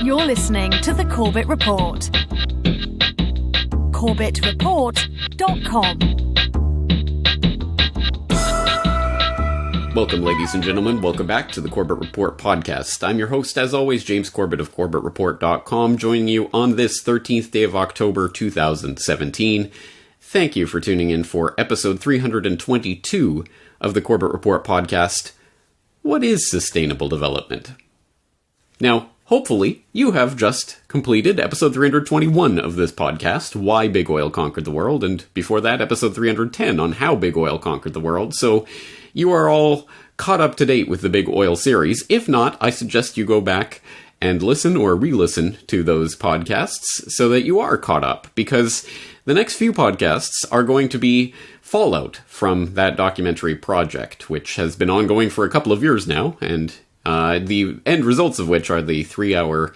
You're listening to The Corbett Report. CorbettReport.com. Welcome, ladies and gentlemen. Welcome back to the Corbett Report podcast. I'm your host, as always, James Corbett of CorbettReport.com, joining you on this 13th day of October 2017. Thank you for tuning in for episode 322 of the Corbett Report podcast. What is sustainable development? Now, hopefully, you have just completed episode 321 of this podcast, Why Big Oil Conquered the World, and before that, episode 310 on How Big Oil Conquered the World, so you are all caught up to date with the Big Oil series. If not, I suggest you go back and listen or re-listen to those podcasts so that you are caught up, because the next few podcasts are going to be fallout from that documentary project, which has been ongoing for a couple of years now, and the end results of which are the 3-hour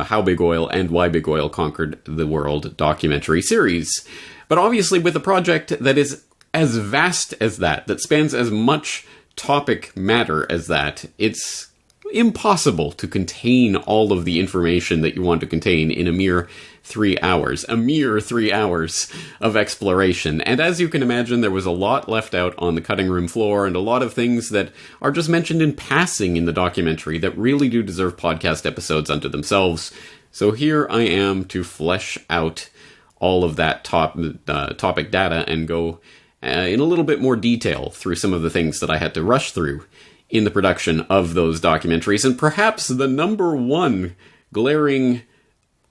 How Big Oil and Why Big Oil Conquered the World documentary series. But obviously with a project that is as vast as that spans as much topic matter as that, it's impossible to contain all of the information that you want to contain in a mere 3 hours. A mere 3 hours of exploration. And as you can imagine, there was a lot left out on the cutting room floor, and a lot of things that are just mentioned in passing in the documentary that really do deserve podcast episodes unto themselves. So here I am to flesh out all of that topic data and go in a little bit more detail through some of the things that I had to rush through in the production of those documentaries. And perhaps the number one glaring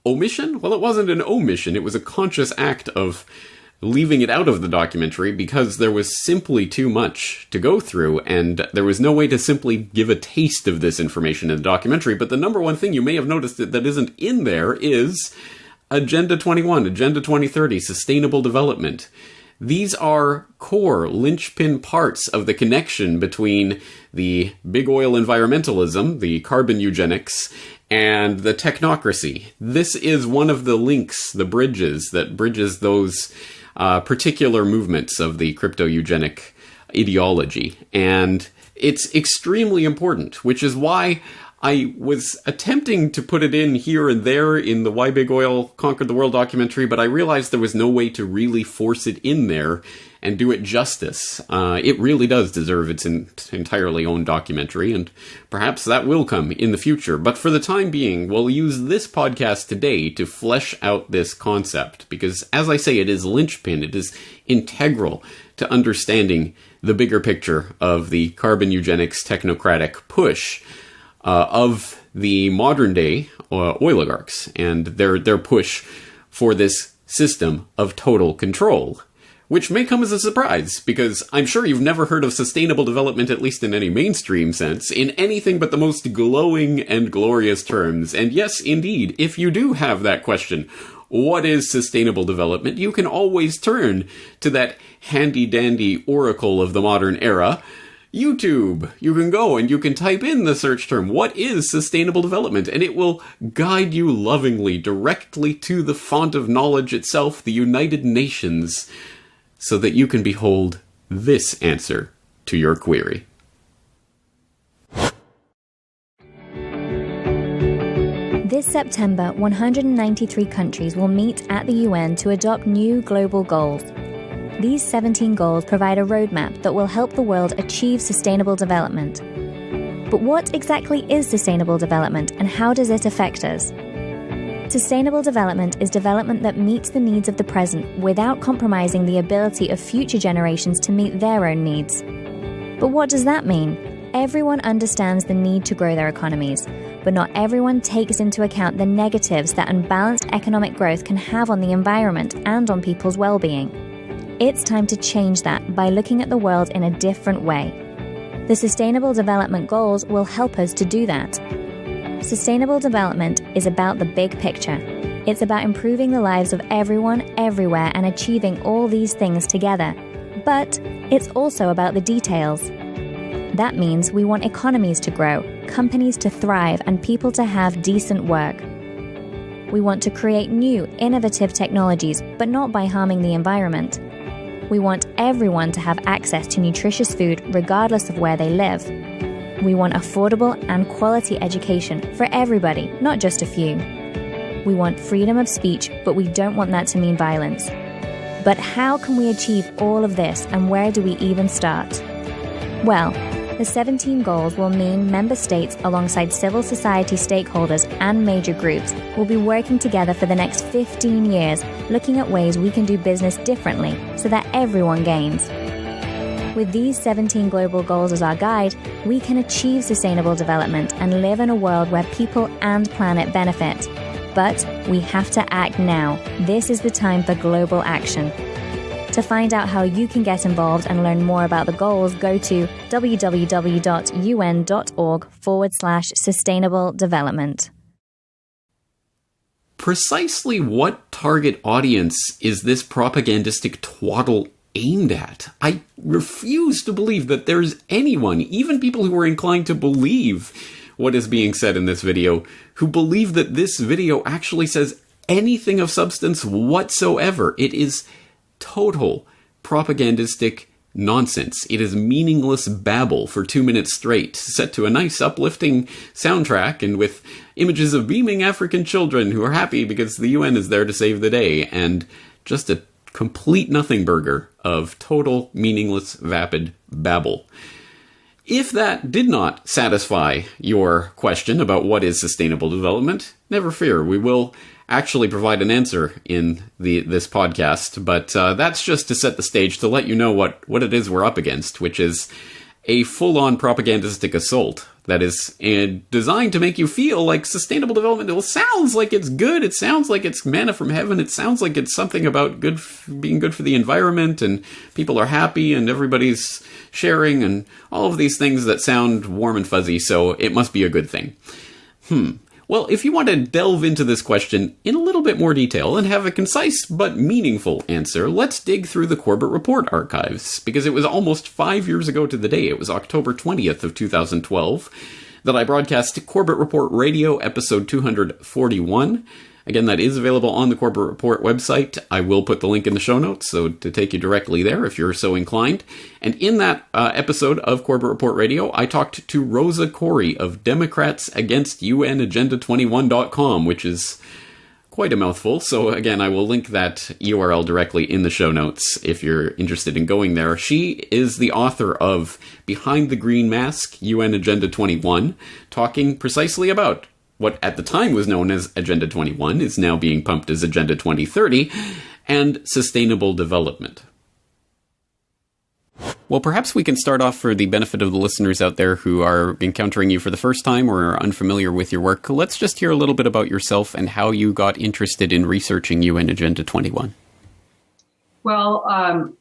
omission? Well, it wasn't an omission. It was a conscious act of leaving it out of the documentary because there was simply too much to go through, and there was no way to simply give a taste of this information in the documentary. But the number one thing you may have noticed that isn't in there is Agenda 21, Agenda 2030, Sustainable Development. These are core, linchpin parts of the connection between the big oil environmentalism, the carbon eugenics, and the technocracy. This is one of the links, the bridges, that bridges those particular movements of the crypto-eugenic ideology. And it's extremely important, which is why I was attempting to put it in here and there in the Why Big Oil Conquered the World documentary, but I realized there was no way to really force it in there and do it justice. It really does deserve its entirely own documentary, and perhaps that will come in the future. But for the time being, we'll use this podcast today to flesh out this concept, because as I say, it is linchpin, it is integral to understanding the bigger picture of the carbon eugenics technocratic push of the modern day oligarchs and their push for this system of total control, which may come as a surprise, because I'm sure you've never heard of sustainable development, at least in any mainstream sense, in anything but the most glowing and glorious terms. And yes, indeed, if you do have that question, what is sustainable development, you can always turn to that handy-dandy oracle of the modern era, YouTube. You can go and you can type in the search term, what is sustainable development? And it will guide you lovingly directly to the font of knowledge itself, the United Nations, so that you can behold this answer to your query. This September, 193 countries will meet at the UN to adopt new global goals. These 17 goals provide a roadmap that will help the world achieve sustainable development. But what exactly is sustainable development, and how does it affect us? Sustainable development is development that meets the needs of the present without compromising the ability of future generations to meet their own needs. But what does that mean? Everyone understands the need to grow their economies, but not everyone takes into account the negatives that unbalanced economic growth can have on the environment and on people's well-being. It's time to change that by looking at the world in a different way. The Sustainable Development Goals will help us to do that. Sustainable development is about the big picture. It's about improving the lives of everyone, everywhere, and achieving all these things together. But it's also about the details. That means we want economies to grow, companies to thrive, and people to have decent work. We want to create new, innovative technologies, but not by harming the environment. We want everyone to have access to nutritious food regardless of where they live. We want affordable and quality education for everybody, not just a few. We want freedom of speech, but we don't want that to mean violence. But how can we achieve all of this, and where do we even start? Well, the 17 goals will mean member states, alongside civil society stakeholders and major groups, will be working together for the next 15 years, looking at ways we can do business differently so that everyone gains. With these 17 global goals as our guide, we can achieve sustainable development and live in a world where people and planet benefit. But we have to act now. This is the time for global action. To find out how you can get involved and learn more about the goals, go to www.un.org/sustainable development. Precisely what target audience is this propagandistic twaddle aimed at? I refuse to believe that there's anyone, even people who are inclined to believe what is being said in this video, who believe that this video actually says anything of substance whatsoever. It is total propagandistic nonsense. It is meaningless babble for 2 minutes straight, set to a nice uplifting soundtrack and with images of beaming African children who are happy because the UN is there to save the day, and just a complete nothing burger of total meaningless vapid babble. If that did not satisfy your question about what is sustainable development, never fear, we will actually provide an answer in this podcast, but that's just to set the stage to let you know what it is we're up against, which is a full-on propagandistic assault that is designed to make you feel like sustainable development. It sounds like it's good. It sounds like it's manna from heaven. It sounds like it's something about being good for the environment, and people are happy, and everybody's sharing, and all of these things that sound warm and fuzzy, so it must be a good thing. Well, if you want to delve into this question in a little bit more detail and have a concise but meaningful answer, let's dig through the Corbett Report archives, because it was almost 5 years ago to the day. It was October 20th of 2012 that I broadcast Corbett Report Radio episode 241. Again, that is available on the Corbett Report website. I will put the link in the show notes, so to take you directly there if you're so inclined. And in that episode of Corbett Report Radio, I talked to Rosa Corey of DemocratsAgainstUNAgenda21.com, which is quite a mouthful. So again, I will link that URL directly in the show notes if you're interested in going there. She is the author of Behind the Green Mask, UN Agenda 21, talking precisely about what at the time was known as Agenda 21 is now being pumped as Agenda 2030, and sustainable development. Well, perhaps we can start off for the benefit of the listeners out there who are encountering you for the first time or are unfamiliar with your work. Let's just hear a little bit about yourself and how you got interested in researching UN Agenda 21. Well,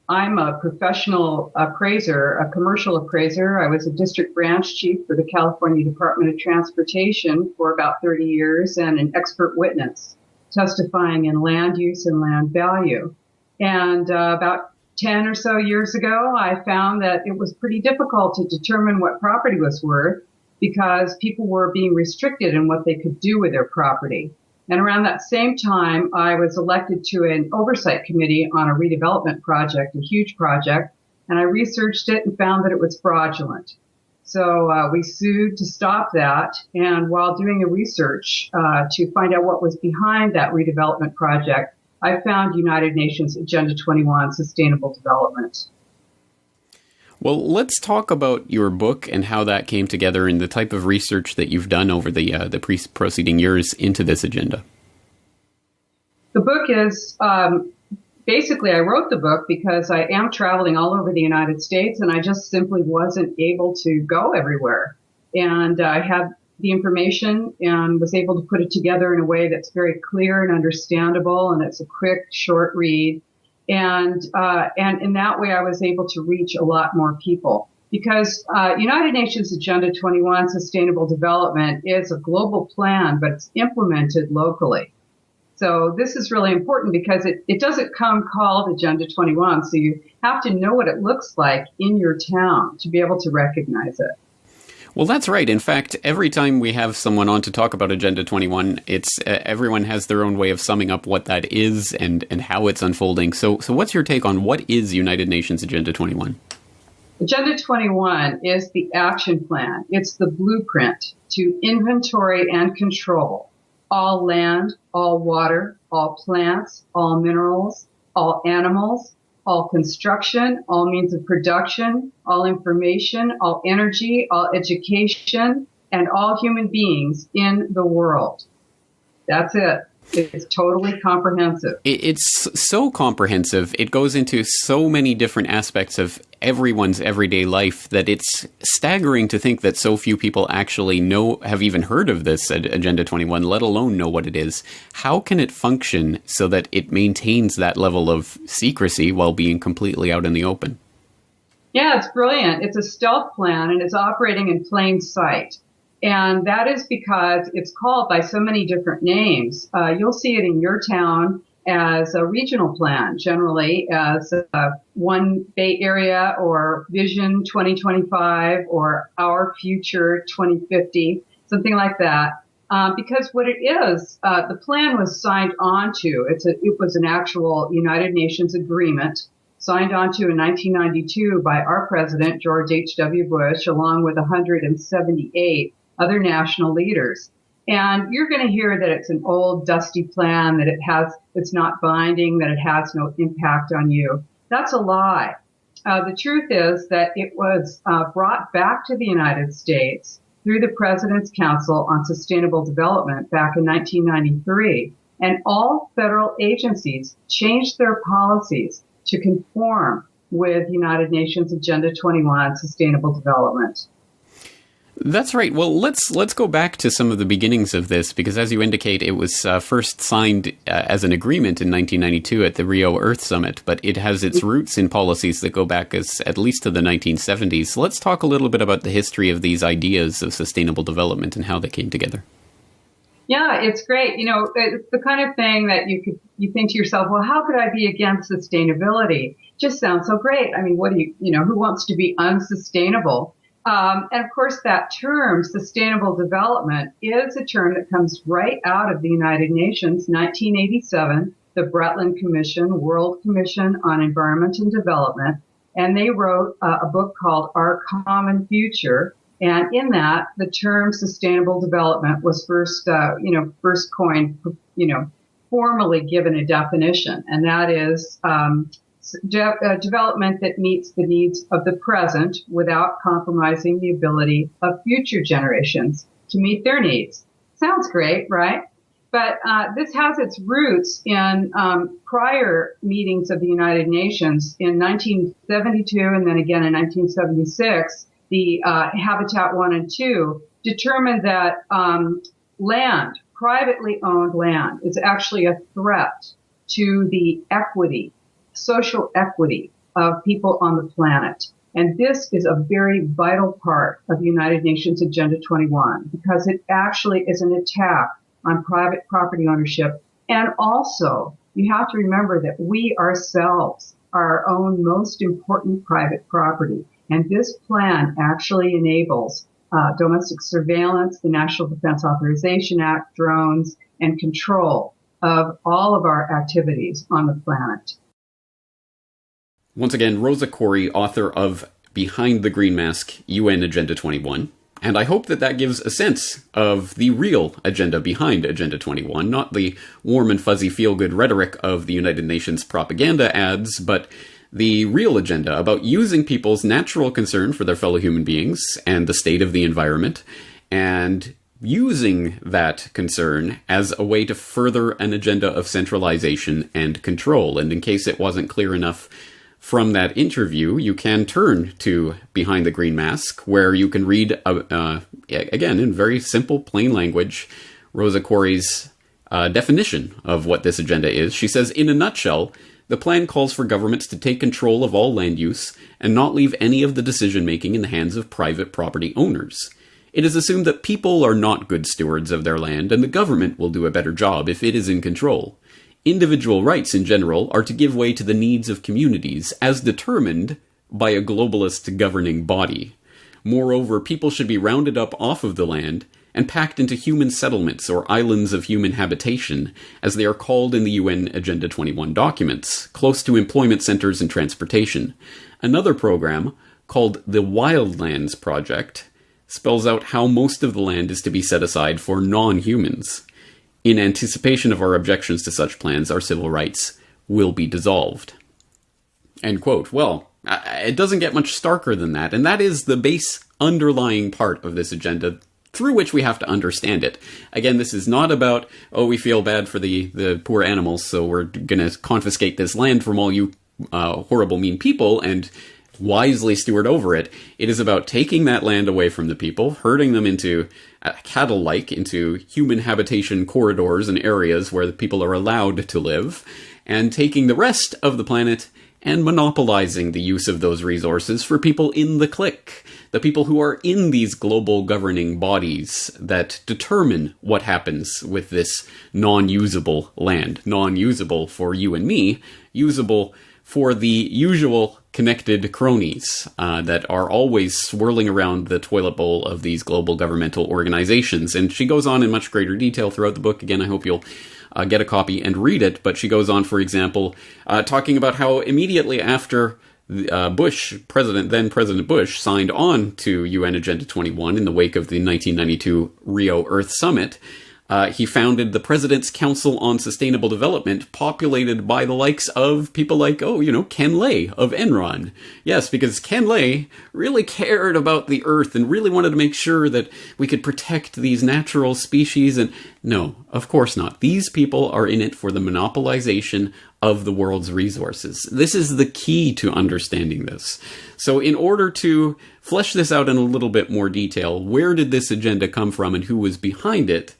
I'm a professional appraiser, a commercial appraiser. I was a district branch chief for the California Department of Transportation for about 30 years and an expert witness testifying in land use and land value. And about 10 or so years ago, I found that it was pretty difficult to determine what property was worth because people were being restricted in what they could do with their property. And around that same time, I was elected to an oversight committee on a redevelopment project, a huge project, and I researched it and found that it was fraudulent. So we sued to stop that, and while doing the research to find out what was behind that redevelopment project, I found United Nations Agenda 21, Sustainable Development. Well, let's talk about your book and how that came together and the type of research that you've done over the preceding years into this agenda. The book is, basically I wrote the book because I am traveling all over the United States and I just simply wasn't able to go everywhere. And I had the information and was able to put it together in a way that's very clear and understandable, and it's a quick, short read. And in that way, I was able to reach a lot more people because United Nations Agenda 21 Sustainable Development is a global plan, but it's implemented locally. So this is really important because it doesn't come called Agenda 21. So you have to know what it looks like in your town to be able to recognize it. Well, that's right. In fact, every time we have someone on to talk about Agenda 21, it's everyone has their own way of summing up what that is and how it's unfolding. So what's your take on what is United Nations Agenda 21? Agenda 21 is the action plan. It's the blueprint to inventory and control all land, all water, all plants, all minerals, all animals, all construction, all means of production, all information, all energy, all education, and all human beings in the world. That's it. It's totally comprehensive. It's so comprehensive. It goes into so many different aspects of everyone's everyday life that it's staggering to think that so few people actually have even heard of this Agenda 21, let alone know what it is. How can it function so that it maintains that level of secrecy while being completely out in the open? Yeah, it's brilliant. It's a stealth plan, and it's operating in plain sight. And that is because it's called by so many different names. You'll see it in your town as a regional plan, generally as One Bay Area or Vision 2025 or Our Future 2050, something like that. Because what it is, the plan was signed onto. It was an actual United Nations agreement signed onto in 1992 by our president, George H.W. Bush, along with 178 other national leaders. And you're going to hear that it's an old, dusty plan, that it's not binding, that it has no impact on you. That's a lie. The truth is that it was brought back to the United States through the President's Council on Sustainable Development back in 1993. And all federal agencies changed their policies to conform with United Nations Agenda 21 Sustainable Development. That's right. Well, let's go back to some of the beginnings of this, because as you indicate, it was first signed as an agreement in 1992 at the Rio Earth Summit, but it has its roots in policies that go back at least to the 1970s. Let's talk a little bit about the history of these ideas of sustainable development and how they came together. Yeah, it's great. You know, it's the kind of thing that you think to yourself, well, how could I be against sustainability? Just sounds so great. I mean, who wants to be unsustainable? And of course, that term, sustainable development, is a term that comes right out of the United Nations, 1987, the Brundtland Commission, World Commission on Environment and Development. And they wrote a book called Our Common Future. And in that, the term sustainable development was first coined, formally given a definition. And that is, development that meets the needs of the present without compromising the ability of future generations to meet their needs. Sounds great, right? But this has its roots in prior meetings of the United Nations in 1972 and then again in 1976. The Habitat 1 and 2 determined that land, privately owned land, is actually a threat to the social equity of people on the planet. And this is a very vital part of United Nations Agenda 21 because it actually is an attack on private property ownership. And also, you have to remember that we ourselves are our own most important private property. And this plan actually enables domestic surveillance, the National Defense Authorization Act, drones, and control of all of our activities on the planet. Once again, Rosa Koire, author of Behind the Green Mask, UN Agenda 21. And I hope that gives a sense of the real agenda behind Agenda 21, not the warm and fuzzy feel-good rhetoric of the United Nations propaganda ads, but the real agenda about using people's natural concern for their fellow human beings and the state of the environment, and using that concern as a way to further an agenda of centralization and control. And in case it wasn't clear enough from that interview, you can turn to Behind the Green Mask, where you can read, again, in very simple, plain language, Rosa Koire's definition of what this agenda is. She says, in a nutshell, the plan calls for governments to take control of all land use and not leave any of the decision-making in the hands of private property owners. It is assumed that people are not good stewards of their land, and the government will do a better job if it is in control. Individual rights in general are to give way to the needs of communities as determined by a globalist governing body. Moreover, people should be rounded up off of the land and packed into human settlements or islands of human habitation, as they are called in the UN Agenda 21 documents, close to employment centers and transportation. Another program called the Wildlands Project, spells out how most of the land is to be set aside for non-humans. In anticipation of our objections to such plans, our civil rights will be dissolved. End quote. Well, it doesn't get much starker than that, and that is the base underlying part of this agenda through which we have to understand it. Again, this is not about, oh, we feel bad for the poor animals, so we're going to confiscate this land from all you horrible, mean people and wisely steward over it. It is about taking that land away from the people, herding them into cattle-like, into human habitation corridors and areas where the people are allowed to live, and taking the rest of the planet and monopolizing the use of those resources for people in the clique, the people who are in these global governing bodies that determine what happens with this non-usable land. Non-usable for you and me, usable for the usual connected cronies that are always swirling around the toilet bowl of these global governmental organizations. And she goes on in much greater detail throughout the book. Again, I hope you'll get a copy and read it. But she goes on, for example, talking about how immediately after then President Bush, signed on to UN Agenda 21 in the wake of the 1992 Rio Earth Summit, he founded the President's Council on Sustainable Development, populated by the likes of people like, Ken Lay of Enron. Yes, because Ken Lay really cared about the Earth and really wanted to make sure that we could protect these natural species. And no, of course not. These people are in it for the monopolization of the world's resources. This is the key to understanding this. So in order to flesh this out in a little bit more detail, where did this agenda come from and who was behind it?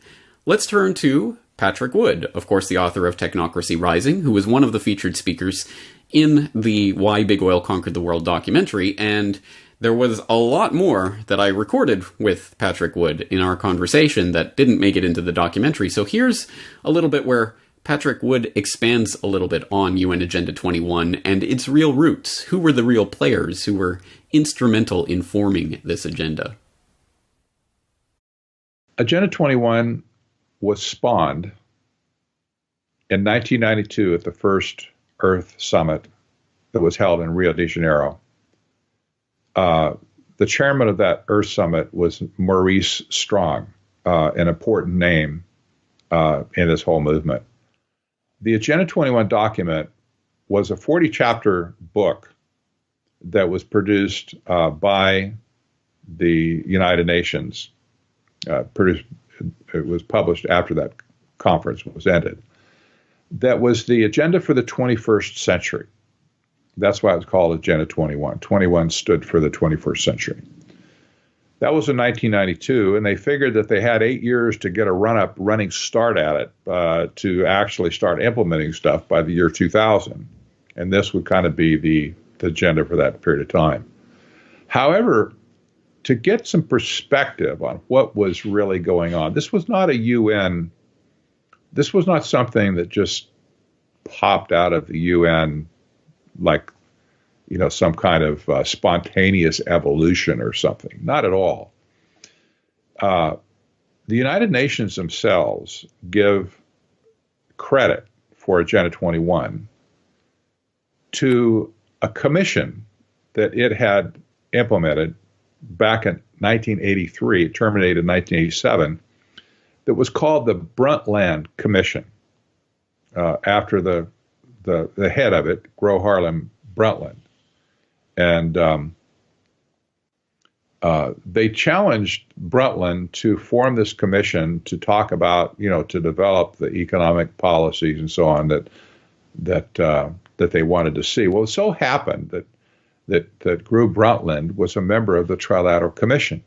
Let's turn to Patrick Wood, of course, the author of Technocracy Rising, who was one of the featured speakers in the Why Big Oil Conquered the World documentary. And there was a lot more that I recorded with Patrick Wood in our conversation that didn't make it into the documentary. So here's a little bit where Patrick Wood expands a little bit on UN Agenda 21 and its real roots. Who were the real players who were instrumental in forming this agenda? Agenda 21 was spawned in 1992 at the first Earth Summit that was held in Rio de Janeiro. The chairman of that Earth Summit was Maurice Strong, an important name in this whole movement. The Agenda 21 document was a 40-chapter book that was produced by the United Nations. It was published after that conference was ended. That was the agenda for the 21st century. That's why it was called Agenda 21. 21 stood for the 21st century. That was in 1992, and they figured that they had 8 years to get a running start at it to actually start implementing stuff by the year 2000. And this would kind of be the agenda for that period of time. However, to get some perspective on what was really going on, this was not something that just popped out of the UN like, some kind of spontaneous evolution or something. Not at all. The United Nations themselves give credit for Agenda 21 to a commission that it had implemented back in 1983, it terminated in 1987, that was called the Brundtland Commission, after the head of it, Gro Harlem Brundtland. And they challenged Brundtland to form this commission to talk about, to develop the economic policies and so on that they wanted to see. Well, it so happened that Gro Brundtland was a member of the Trilateral Commission.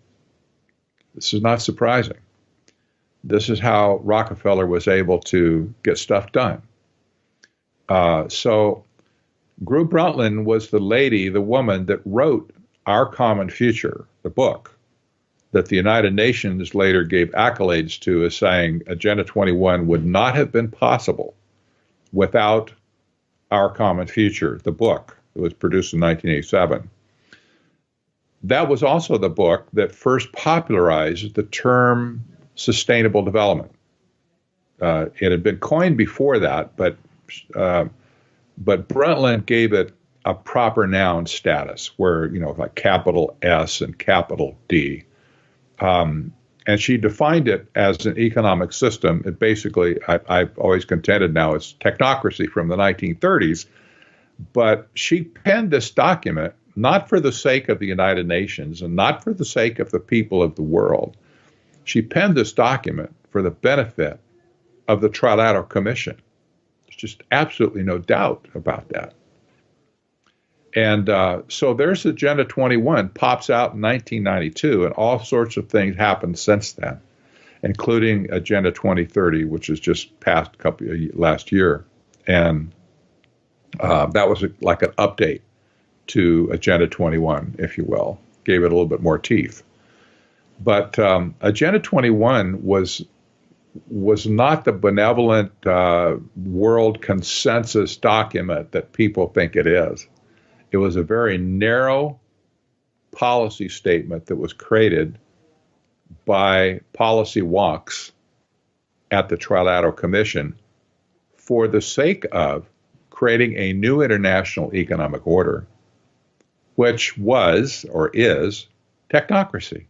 This is not surprising. This is how Rockefeller was able to get stuff done. So Gro Brundtland was the woman that wrote Our Common Future, the book, that the United Nations later gave accolades to as saying Agenda 21 would not have been possible without Our Common Future, the book. It was produced in 1987. That was also the book that first popularized the term sustainable development. It had been coined before that, but Brundtland gave it a proper noun status where, like capital S and capital D. And she defined it as an economic system. It basically, I've always contended now, it's technocracy from the 1930s. But she penned this document not for the sake of the United Nations and not for the sake of the people of the world. She penned this document for the benefit of the Trilateral Commission. There's just absolutely no doubt about that. And so there's Agenda 21, pops out in 1992, and all sorts of things happened since then, including Agenda 2030, which has just passed last year. And that was like an update to Agenda 21, if you will, gave it a little bit more teeth. But Agenda 21 was not the benevolent world consensus document that people think it is. It was a very narrow policy statement that was created by policy wonks at the Trilateral Commission for the sake of creating a new international economic order, which was or is technocracy.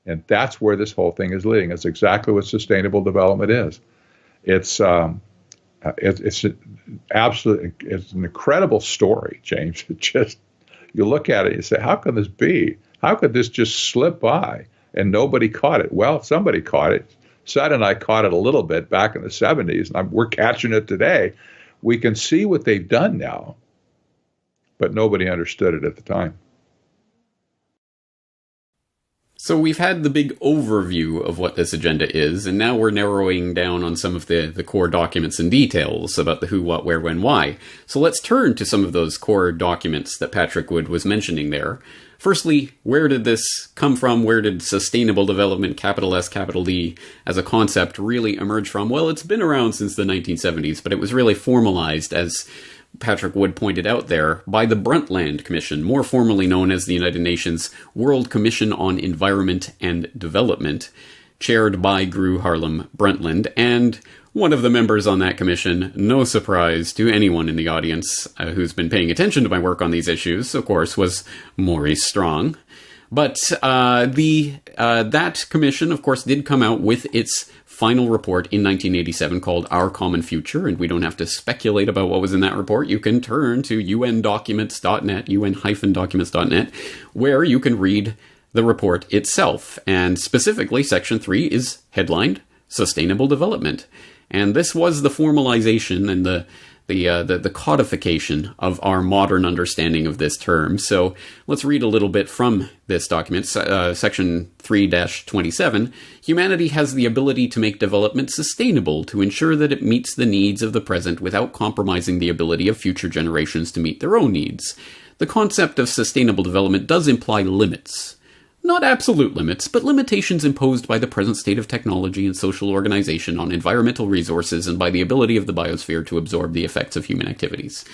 And that's where this whole thing is leading. It's exactly what sustainable development is. It's an incredible story, James. It just, you look at it and say, how can this be? How could this just slip by and nobody caught it? Well, somebody caught it. Seth and I caught it a little bit back in the 70s, and we're catching it today. We can see what they've done now, but nobody understood it at the time. So we've had the big overview of what this agenda is, and now we're narrowing down on some of the core documents and details about the who, what, where, when, why. So let's turn to some of those core documents that Patrick Wood was mentioning there. Firstly, where did this come from? Where did sustainable development, capital S, capital D, as a concept really emerge from? Well, it's been around since the 1970s, but it was really formalized, as Patrick Wood pointed out there, by the Brundtland Commission, more formally known as the United Nations World Commission on Environment and Development, chaired by Gro Harlem Brundtland, and one of the members on that commission, no surprise to anyone in the audience who's been paying attention to my work on these issues, of course, was Maurice Strong. But that commission, of course, did come out with its final report in 1987 called Our Common Future, and we don't have to speculate about what was in that report. You can turn to undocuments.net, un-documents.net, where you can read the report itself. And specifically, Section 3 is headlined Sustainable Development. And this was the formalization and the codification of our modern understanding of this term. So let's read a little bit from this document, Section 3-27. Humanity has the ability to make development sustainable to ensure that it meets the needs of the present without compromising the ability of future generations to meet their own needs. The concept of sustainable development does imply limits. Not absolute limits, but limitations imposed by the present state of technology and social organization on environmental resources and by the ability of the biosphere to absorb the effects of human activities,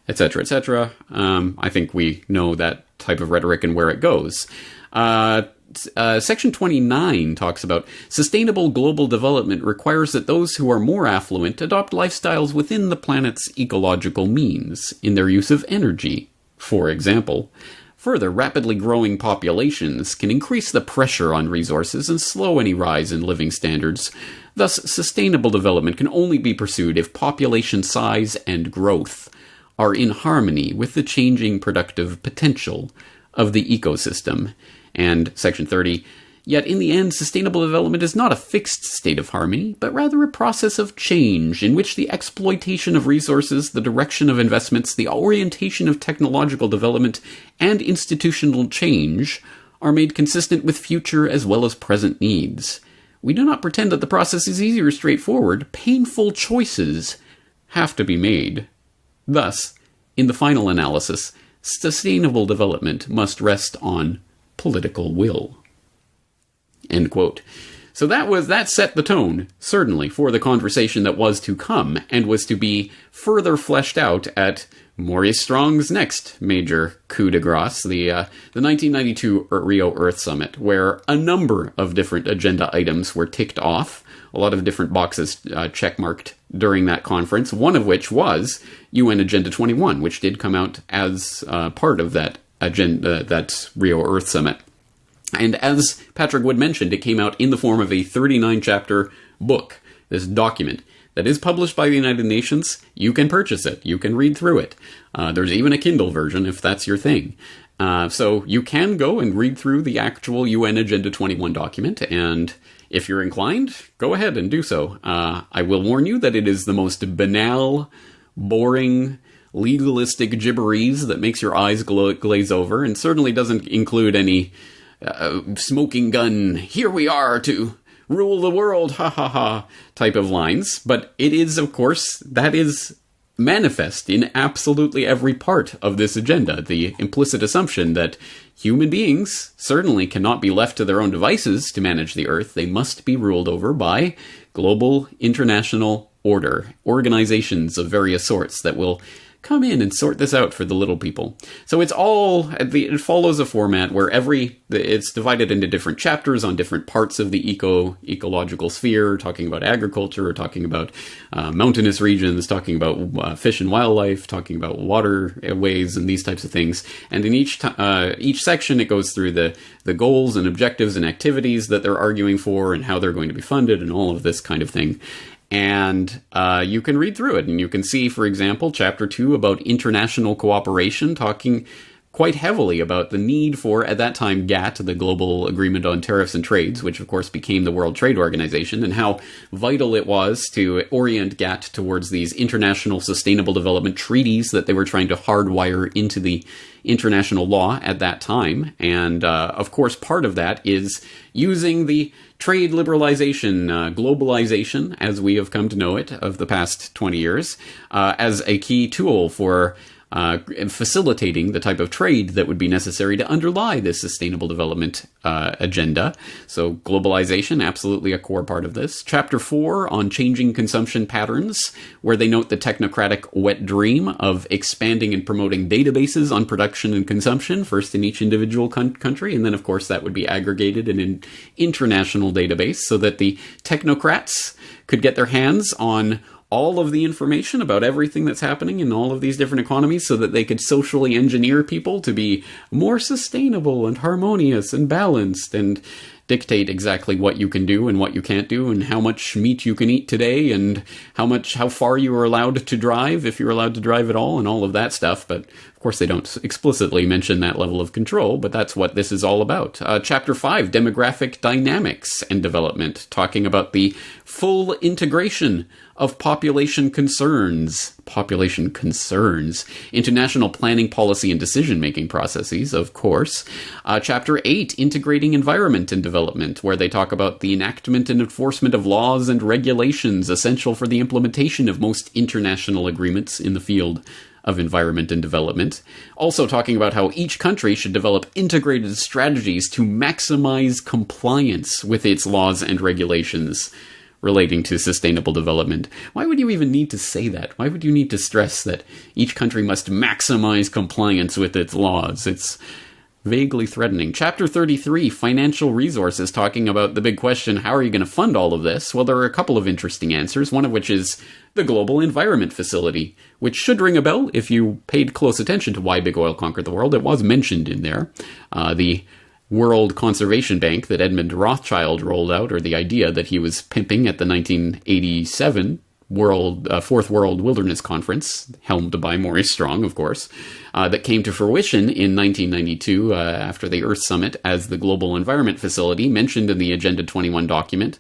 etc., etc. I think we know that type of rhetoric and where it goes. Section 29 talks about sustainable global development requires that those who are more affluent adopt lifestyles within the planet's ecological means in their use of energy, for example. Further, rapidly growing populations can increase the pressure on resources and slow any rise in living standards. Thus, sustainable development can only be pursued if population size and growth are in harmony with the changing productive potential of the ecosystem. And Section 30, yet in the end, sustainable development is not a fixed state of harmony, but rather a process of change in which the exploitation of resources, the direction of investments, the orientation of technological development, and institutional change are made consistent with future as well as present needs. We do not pretend that the process is easy or straightforward. Painful choices have to be made. Thus, in the final analysis, sustainable development must rest on political will. End quote. So that set the tone, certainly, for the conversation that was to come, and was to be further fleshed out at Maurice Strong's next major coup de grace, the 1992 Rio Earth Summit, where a number of different agenda items were ticked off, a lot of different boxes checkmarked during that conference, one of which was UN Agenda 21, which did come out as part of that agenda, that Rio Earth Summit. And as Patrick Wood mentioned, it came out in the form of a 39-chapter book, this document, that is published by the United Nations. You can purchase it. You can read through it. There's even a Kindle version if that's your thing. So you can go and read through the actual UN Agenda 21 document, and if you're inclined, go ahead and do so. I will warn you that it is the most banal, boring, legalistic gibberese that makes your eyes glaze over, and certainly doesn't include any smoking gun, here we are to rule the world, ha ha ha, type of lines. But it is, of course, that is manifest in absolutely every part of this agenda. The implicit assumption that human beings certainly cannot be left to their own devices to manage the Earth. They must be ruled over by global international order, organizations of various sorts that will come in and sort this out for the little people. So it follows a format where it's divided into different chapters on different parts of the ecological sphere, talking about agriculture, or talking about mountainous regions, talking about fish and wildlife, talking about waterways and these types of things. And in each section, it goes through the goals and objectives and activities that they're arguing for and how they're going to be funded and all of this kind of thing. And you can read through it, and you can see, for example, Chapter 2 about international cooperation, talking quite heavily about the need for, at that time, GATT, the Global Agreement on Tariffs and Trades, which of course became the World Trade Organization, and how vital it was to orient GATT towards these international sustainable development treaties that they were trying to hardwire into the international law at that time. And of course, part of that is using the trade liberalization, globalization, as we have come to know it, of the past 20 years, as a key tool for facilitating the type of trade that would be necessary to underlie this sustainable development agenda. So globalization, absolutely a core part of this. Chapter 4 on changing consumption patterns, where they note the technocratic wet dream of expanding and promoting databases on production and consumption, first in each individual country, and then of course that would be aggregated in an international database so that the technocrats could get their hands on all of the information about everything that's happening in all of these different economies so that they could socially engineer people to be more sustainable and harmonious and balanced and dictate exactly what you can do and what you can't do and how much meat you can eat today and how far you are allowed to drive, if you're allowed to drive at all, and all of that stuff. But of course they don't explicitly mention that level of control, but that's what this is all about. Chapter 5, demographic dynamics and development, talking about the full integration of population concerns into national planning, policy, and decision-making processes, of course. Chapter 8, integrating environment and development, where they talk about the enactment and enforcement of laws and regulations essential for the implementation of most international agreements in the field of environment and development. Also talking about how each country should develop integrated strategies to maximize compliance with its laws and regulations relating to sustainable development. Why would you even need to say that? Why would you need to stress that each country must maximize compliance with its laws? It's vaguely threatening. Chapter 33, financial resources, talking about the big question, how are you going to fund all of this? Well, there are a couple of interesting answers, one of which is the Global Environment Facility, which should ring a bell if you paid close attention to Why Big Oil Conquered the World. It was mentioned in there. The World Conservation Bank that Edmund Rothschild rolled out, or the idea that he was pimping at the 1987 Fourth World Wilderness Conference, helmed by Maurice Strong, of course, that came to fruition in 1992 after the Earth Summit as the Global Environment Facility, mentioned in the Agenda 21 document,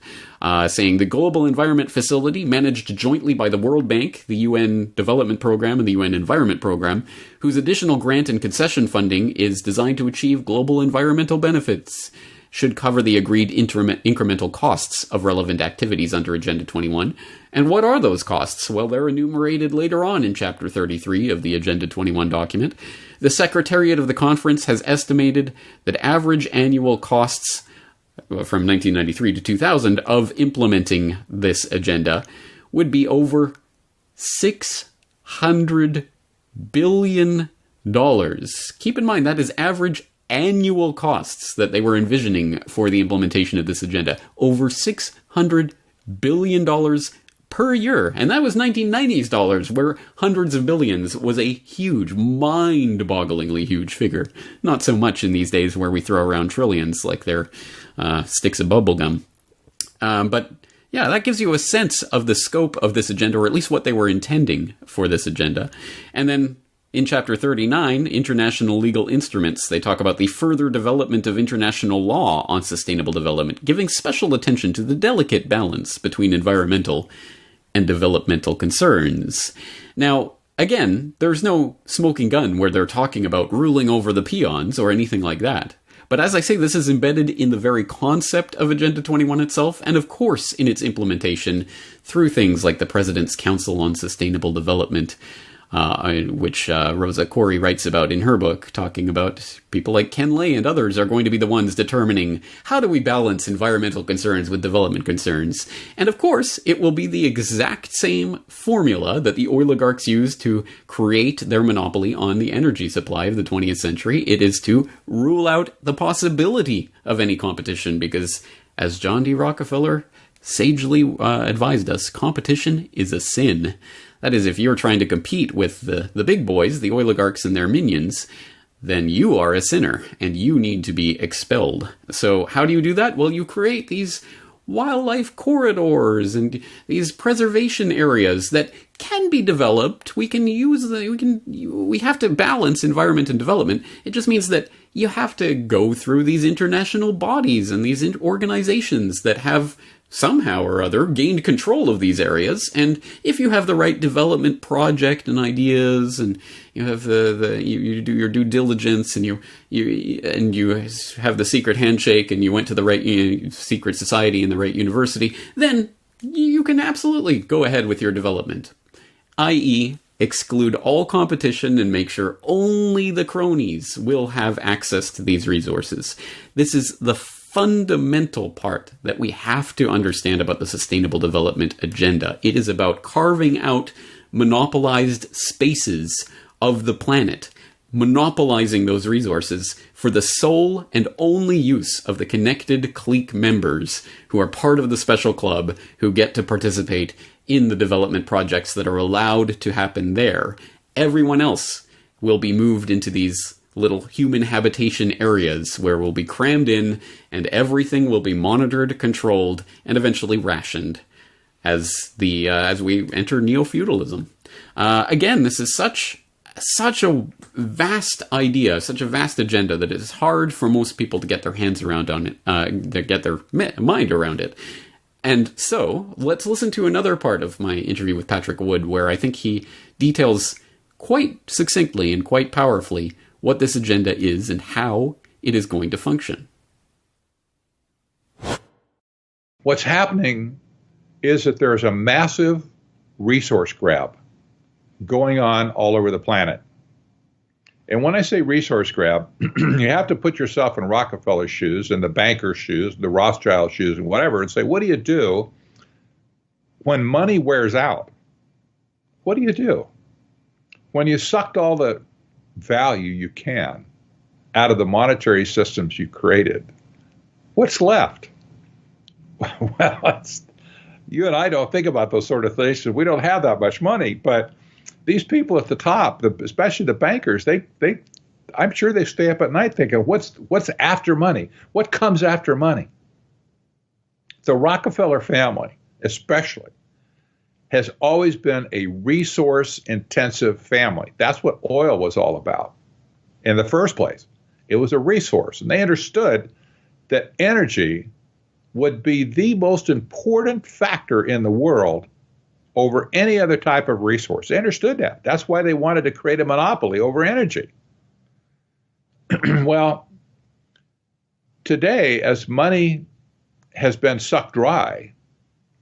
saying the Global Environment Facility, managed jointly by the World Bank, the UN Development Program, and the UN Environment Program, whose additional grant and concession funding is designed to achieve global environmental benefits, should cover the agreed incremental costs of relevant activities under Agenda 21. And what are those costs? Well, they're enumerated later on in Chapter 33 of the Agenda 21 document. The Secretariat of the Conference has estimated that average annual costs from 1993 to 2000 of implementing this agenda would be over $600 billion. Keep in mind, that is average annual costs that they were envisioning for the implementation of this agenda. Over $600 billion per year. And that was 1990s dollars, where hundreds of billions was a huge, mind-bogglingly huge figure. Not so much in these days where we throw around trillions like they're sticks of bubblegum. But yeah, that gives you a sense of the scope of this agenda, or at least what they were intending for this agenda. And then in Chapter 39, International Legal Instruments, they talk about the further development of international law on sustainable development, giving special attention to the delicate balance between environmental and developmental concerns. Now, again, there's no smoking gun where they're talking about ruling over the peons or anything like that. But as I say, this is embedded in the very concept of Agenda 21 itself, and of course in its implementation through things like the President's Council on Sustainable Development, which Rosa Corey writes about in her book, talking about people like Ken Lay and others are going to be the ones determining how do we balance environmental concerns with development concerns. And of course, it will be the exact same formula that the oligarchs used to create their monopoly on the energy supply of the 20th century. It is to rule out the possibility of any competition, because as John D. Rockefeller sagely advised us, competition is a sin. That is, if you're trying to compete with the big boys, the oligarchs and their minions, then you are a sinner, and you need to be expelled. So how do you do that? Well, you create these wildlife corridors and these preservation areas that can be developed. We have to balance environment and development. It just means that you have to go through these international bodies and these organizations that have somehow or other gained control of these areas. And if you have the right development project and ideas, and you have you do your due diligence, and you have the secret handshake, and you went to the right secret society and the right university, then you can absolutely go ahead with your development. i.e., exclude all competition and make sure only the cronies will have access to these resources. This is the fundamental part that we have to understand about the Sustainable Development Agenda. It is about carving out monopolized spaces of the planet, monopolizing those resources for the sole and only use of the connected clique members who are part of the special club, who get to participate in the development projects that are allowed to happen there. Everyone else will be moved into these little human habitation areas where we'll be crammed in, and everything will be monitored, controlled, and eventually rationed as we enter neo-feudalism. Again, this is such a vast idea, such a vast agenda, that it is hard for most people to get their hands around on it, to get their mind around it. And so, let's listen to another part of my interview with Patrick Wood, where I think he details quite succinctly and quite powerfully what this agenda is and how it is going to function. What's happening is that there's a massive resource grab going on all over the planet. And when I say resource grab, you have to put yourself in Rockefeller's shoes and the banker's shoes, the Rothschild shoes and whatever, and say, what do you do when money wears out? What do you do? When you sucked all the value you can out of the monetary systems you created, what's left? Well, you and I don't think about those sort of things because we don't have that much money. But these people at the top, especially the bankers, I'm sure they stay up at night thinking, what's after money? What comes after money? The Rockefeller family, especially, has always been a resource-intensive family. That's what oil was all about in the first place. It was a resource, and they understood that energy would be the most important factor in the world over any other type of resource. They understood that. That's why they wanted to create a monopoly over energy. Well, today, as money has been sucked dry,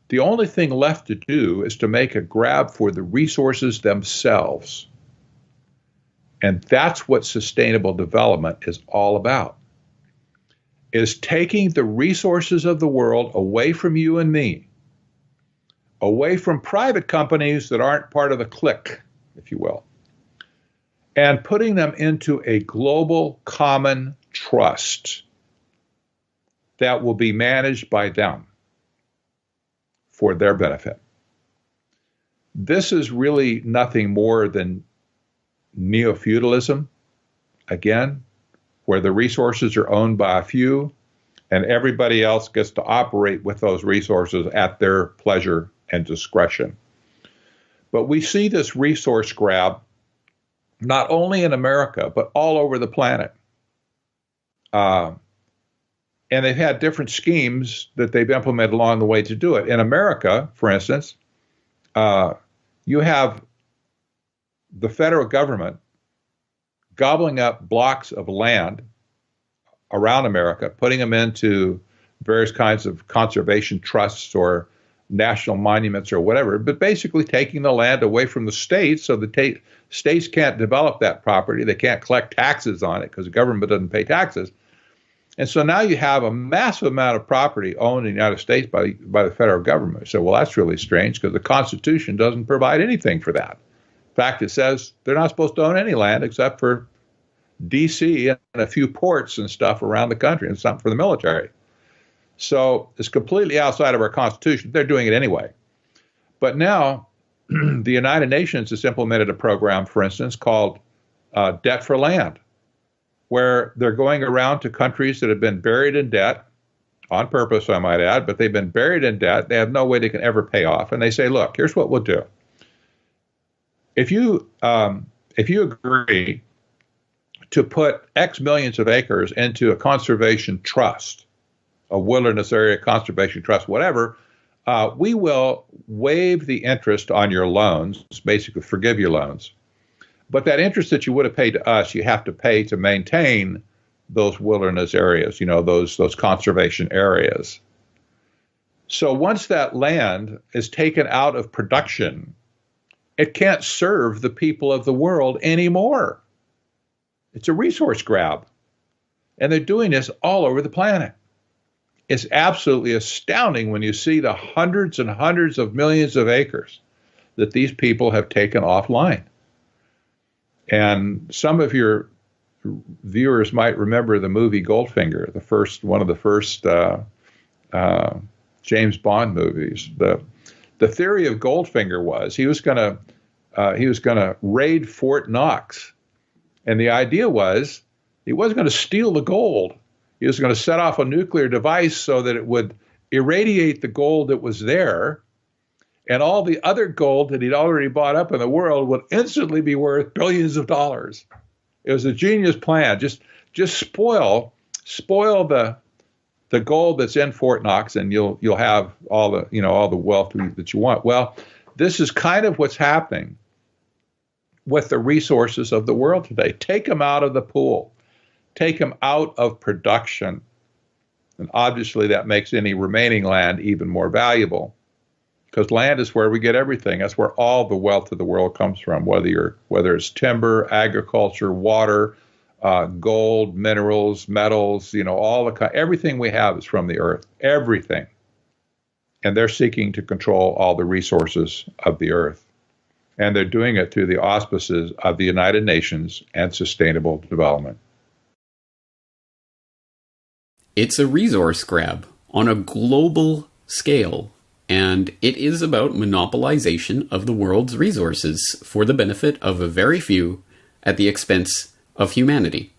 the only thing left to do is to make a grab for the resources themselves. And that's what sustainable development is all about. is taking the resources of the world away from you and me, away from private companies that aren't part of the clique, if you will, and putting them into a global common trust that will be managed by them for their benefit. This is really nothing more than neo-feudalism, again, where the resources are owned by a few and everybody else gets to operate with those resources at their pleasure and discretion. But we see this resource grab not only in America, but all over the planet. And they've had different schemes that they've implemented along the way to do it. In America, for instance, you have the federal government gobbling up blocks of land around America, putting them into various kinds of conservation trusts or national monuments or whatever, but basically taking the land away from the states so the states can't develop that property. They can't collect taxes on it because the government doesn't pay taxes. And so now you have a massive amount of property owned in the United States by the federal government. So, well, that's really strange because the Constitution doesn't provide anything for that. In fact, it says they're not supposed to own any land except for D.C. and a few ports and stuff around the country and something for the military. So it's completely outside of our Constitution. They're doing it anyway. But now the United Nations has implemented a program, for instance, called Debt for Land, where they're going around to countries that have been buried in debt, on purpose, I might add, but they've been buried in debt. They have no way they can ever pay off. And they say, look, here's what we'll do. If you agree to put X millions of acres into a conservation trust, a wilderness area conservation trust, whatever, we will waive the interest on your loans, basically forgive your loans. But that interest that you would have paid to us, you have to pay to maintain those wilderness areas, those conservation areas. So once that land is taken out of production, it can't serve the people of the world anymore. It's a resource grab. And they're doing this all over the planet. It's absolutely astounding when you see the hundreds and hundreds of millions of acres that these people have taken offline. And some of your viewers might remember the movie Goldfinger, one of the first James Bond movies. The theory of Goldfinger was he was going to raid Fort Knox, and the idea was he wasn't going to steal the gold. He was going to set off a nuclear device so that it would irradiate the gold that was there, and all the other gold that he'd already bought up in the world would instantly be worth billions of dollars. It was a genius plan. Just spoil the gold that's in Fort Knox, and you'll have all the wealth that you want. Well, this is kind of what's happening with the resources of the world today. Take them out of the pool. Take them out of production. And obviously that makes any remaining land even more valuable, because land is where we get everything. That's where all the wealth of the world comes from, whether it's timber, agriculture, water, gold, minerals, metals, everything we have is from the earth, everything. And they're seeking to control all the resources of the earth. And they're doing it through the auspices of the United Nations and sustainable development. It's a resource grab on a global scale, and it is about monopolization of the world's resources for the benefit of a very few at the expense of humanity.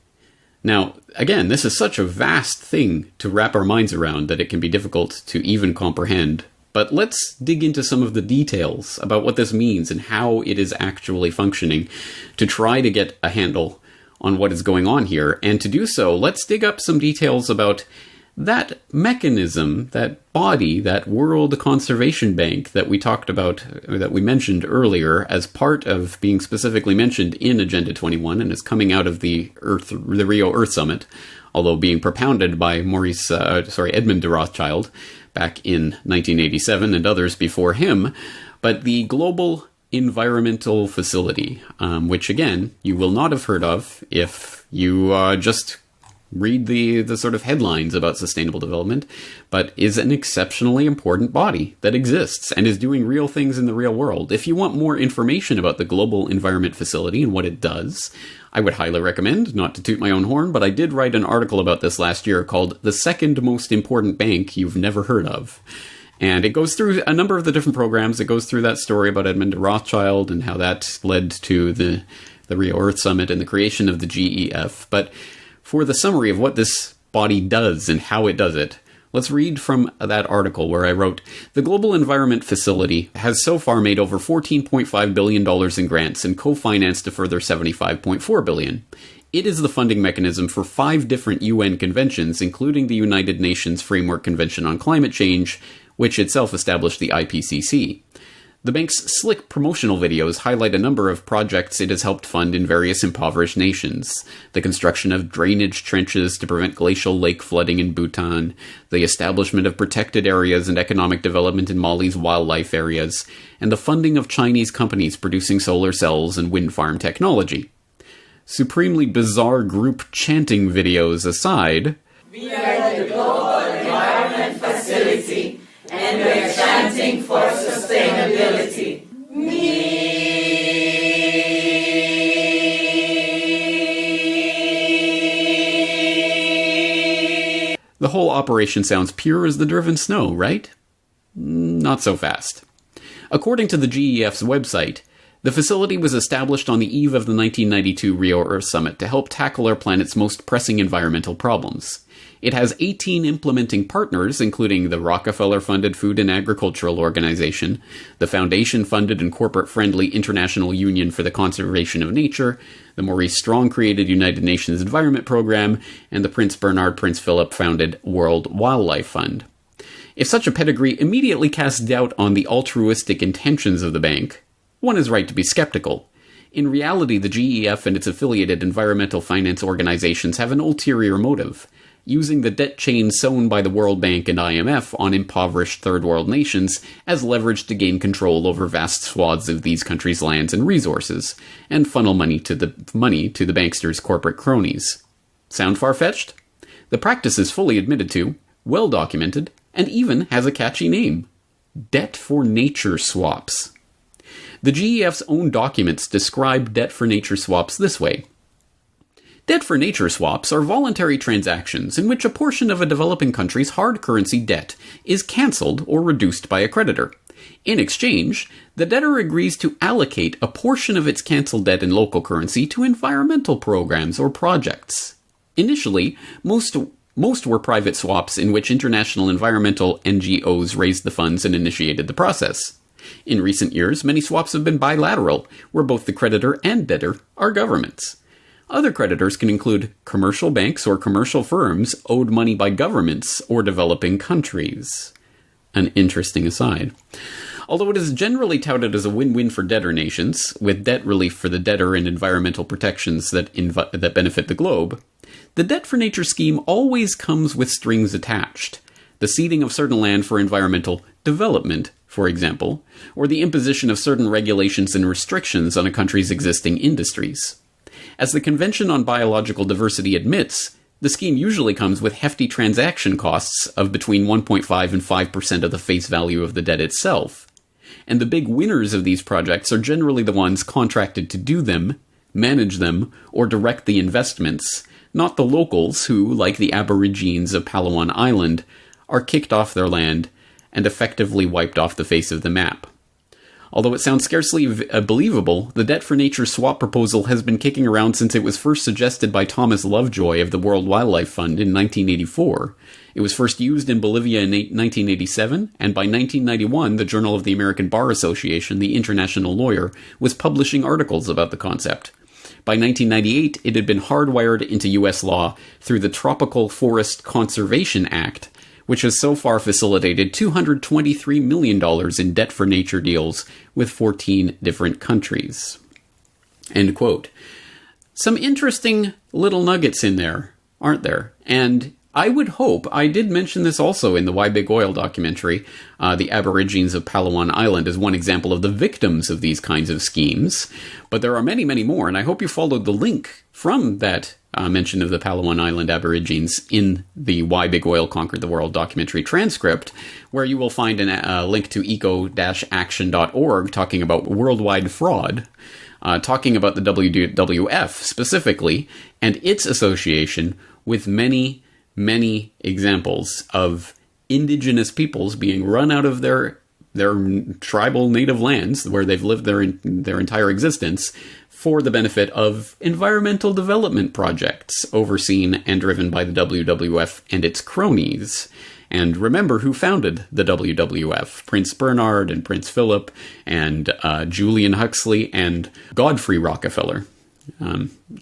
Now, again, this is such a vast thing to wrap our minds around that it can be difficult to even comprehend. But let's dig into some of the details about what this means and how it is actually functioning to try to get a handle on what is going on here. And to do so, let's dig up some details about that mechanism, that body, that World Conservation Bank that we talked about, or that we mentioned earlier as part of being specifically mentioned in Agenda 21 and is coming out of the Rio Earth Summit, although being propounded by Edmund de Rothschild back in 1987 and others before him. But the Global Environmental Facility, which again, you will not have heard of if you just read the sort of headlines about sustainable development, but is an exceptionally important body that exists and is doing real things in the real world. If you want more information about the Global Environment Facility and what it does, I would highly recommend, not to toot my own horn, but I did write an article about this last year called The Second Most Important Bank You've Never Heard of. And it goes through a number of the different programs. It goes through that story about Edmund de Rothschild and how that led to the Rio Earth Summit and the creation of the GEF. But for the summary of what this body does and how it does it, let's read from that article where I wrote, the Global Environment Facility has so far made over $14.5 billion in grants and co-financed a further $75.4 billion. It is the funding mechanism for 5 different UN conventions, including the United Nations Framework Convention on Climate Change, which itself established the IPCC. The bank's slick promotional videos highlight a number of projects it has helped fund in various impoverished nations. The construction of drainage trenches to prevent glacial lake flooding in Bhutan, the establishment of protected areas and economic development in Mali's wildlife areas, and the funding of Chinese companies producing solar cells and wind farm technology. Supremely bizarre group chanting videos aside, we are the Global Environment Facility, and we're chanting for sustainability. The whole operation sounds pure as the driven snow, right? Not so fast. According to the GEF's website, the facility was established on the eve of the 1992 Rio Earth Summit to help tackle our planet's most pressing environmental problems. It has 18 implementing partners, including the Rockefeller-funded Food and Agricultural Organization, the Foundation-funded and corporate-friendly International Union for the Conservation of Nature, the Maurice Strong-created United Nations Environment Program, and the Prince Bernhard Prince Philip-founded World Wildlife Fund. If such a pedigree immediately casts doubt on the altruistic intentions of the bank, one is right to be skeptical. In reality, the GEF and its affiliated environmental finance organizations have an ulterior motive, using the debt chain sown by the World Bank and IMF on impoverished third world nations as leverage to gain control over vast swaths of these countries' lands and resources, and funnel money to the banksters' corporate cronies. Sound far-fetched? The practice is fully admitted to, well documented, and even has a catchy name: debt for nature swaps. The GEF's own documents describe debt for nature swaps this way. Debt for nature swaps are voluntary transactions in which a portion of a developing country's hard currency debt is cancelled or reduced by a creditor. In exchange, the debtor agrees to allocate a portion of its cancelled debt in local currency to environmental programs or projects. Initially, most were private swaps in which international environmental NGOs raised the funds and initiated the process. In recent years, many swaps have been bilateral, where both the creditor and debtor are governments. Other creditors can include commercial banks or commercial firms owed money by governments or developing countries. An interesting aside. Although it is generally touted as a win-win for debtor nations, with debt relief for the debtor and environmental protections that benefit the globe, the debt for nature scheme always comes with strings attached. The ceding of certain land for environmental development, for example, or the imposition of certain regulations and restrictions on a country's existing industries. As the Convention on Biological Diversity admits, the scheme usually comes with hefty transaction costs of between 1.5 and 5% of the face value of the debt itself. And the big winners of these projects are generally the ones contracted to do them, manage them, or direct the investments, not the locals who, like the Aborigines of Palawan Island, are kicked off their land and effectively wiped off the face of the map. Although it sounds scarcely believable, the debt for nature swap proposal has been kicking around since it was first suggested by Thomas Lovejoy of the World Wildlife Fund in 1984. It was first used in Bolivia in 1987, and by 1991, the Journal of the American Bar Association, the international lawyer, was publishing articles about the concept. By 1998, it had been hardwired into U.S. law through the Tropical Forest Conservation Act, which has so far facilitated $223 million in debt for nature deals with 14 different countries. End quote. Some interesting little nuggets in there, aren't there? And I would hope, I did mention this also in the Why Big Oil documentary, the Aborigines of Palawan Island is one example of the victims of these kinds of schemes, but there are many, many more, and I hope you followed the link from that mention of the Palawan Island Aborigines in the Why Big Oil Conquered the World documentary transcript, where you will find a link to eco-action.org talking about worldwide fraud, talking about the WWF specifically, and its association with many examples of indigenous peoples being run out of their tribal native lands where they've lived their entire existence for the benefit of environmental development projects overseen and driven by the WWF and its cronies. And remember who founded the WWF: Prince Bernard and Prince Philip and Julian Huxley and Godfrey Rockefeller.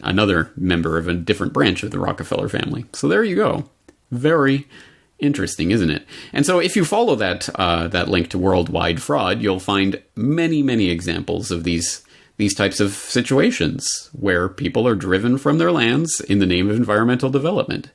Another member of a different branch of the Rockefeller family. So there you go. Very interesting, isn't it? And so if you follow that link to worldwide fraud, you'll find many examples of these types of situations where people are driven from their lands in the name of environmental development.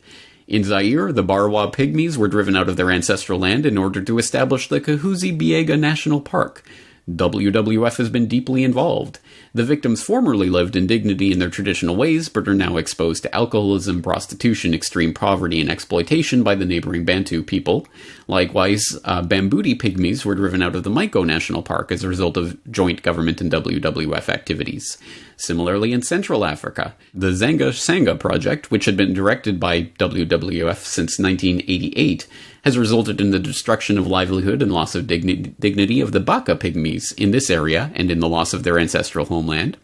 In Zaire, the Barwa Pygmies were driven out of their ancestral land in order to establish the Kahuzi-Biega National Park. WWF has been deeply involved. The victims formerly lived in dignity in their traditional ways, but are now exposed to alcoholism, prostitution, extreme poverty, and exploitation by the neighboring Bantu people. Likewise, Bambuti Pygmies were driven out of the Maiko National Park as a result of joint government and WWF activities. Similarly, in Central Africa, the Zanga Sanga project, which had been directed by WWF since 1988, has resulted in the destruction of livelihood and loss of dignity of the Baka Pygmies in this area and in the loss of their ancestral homeland.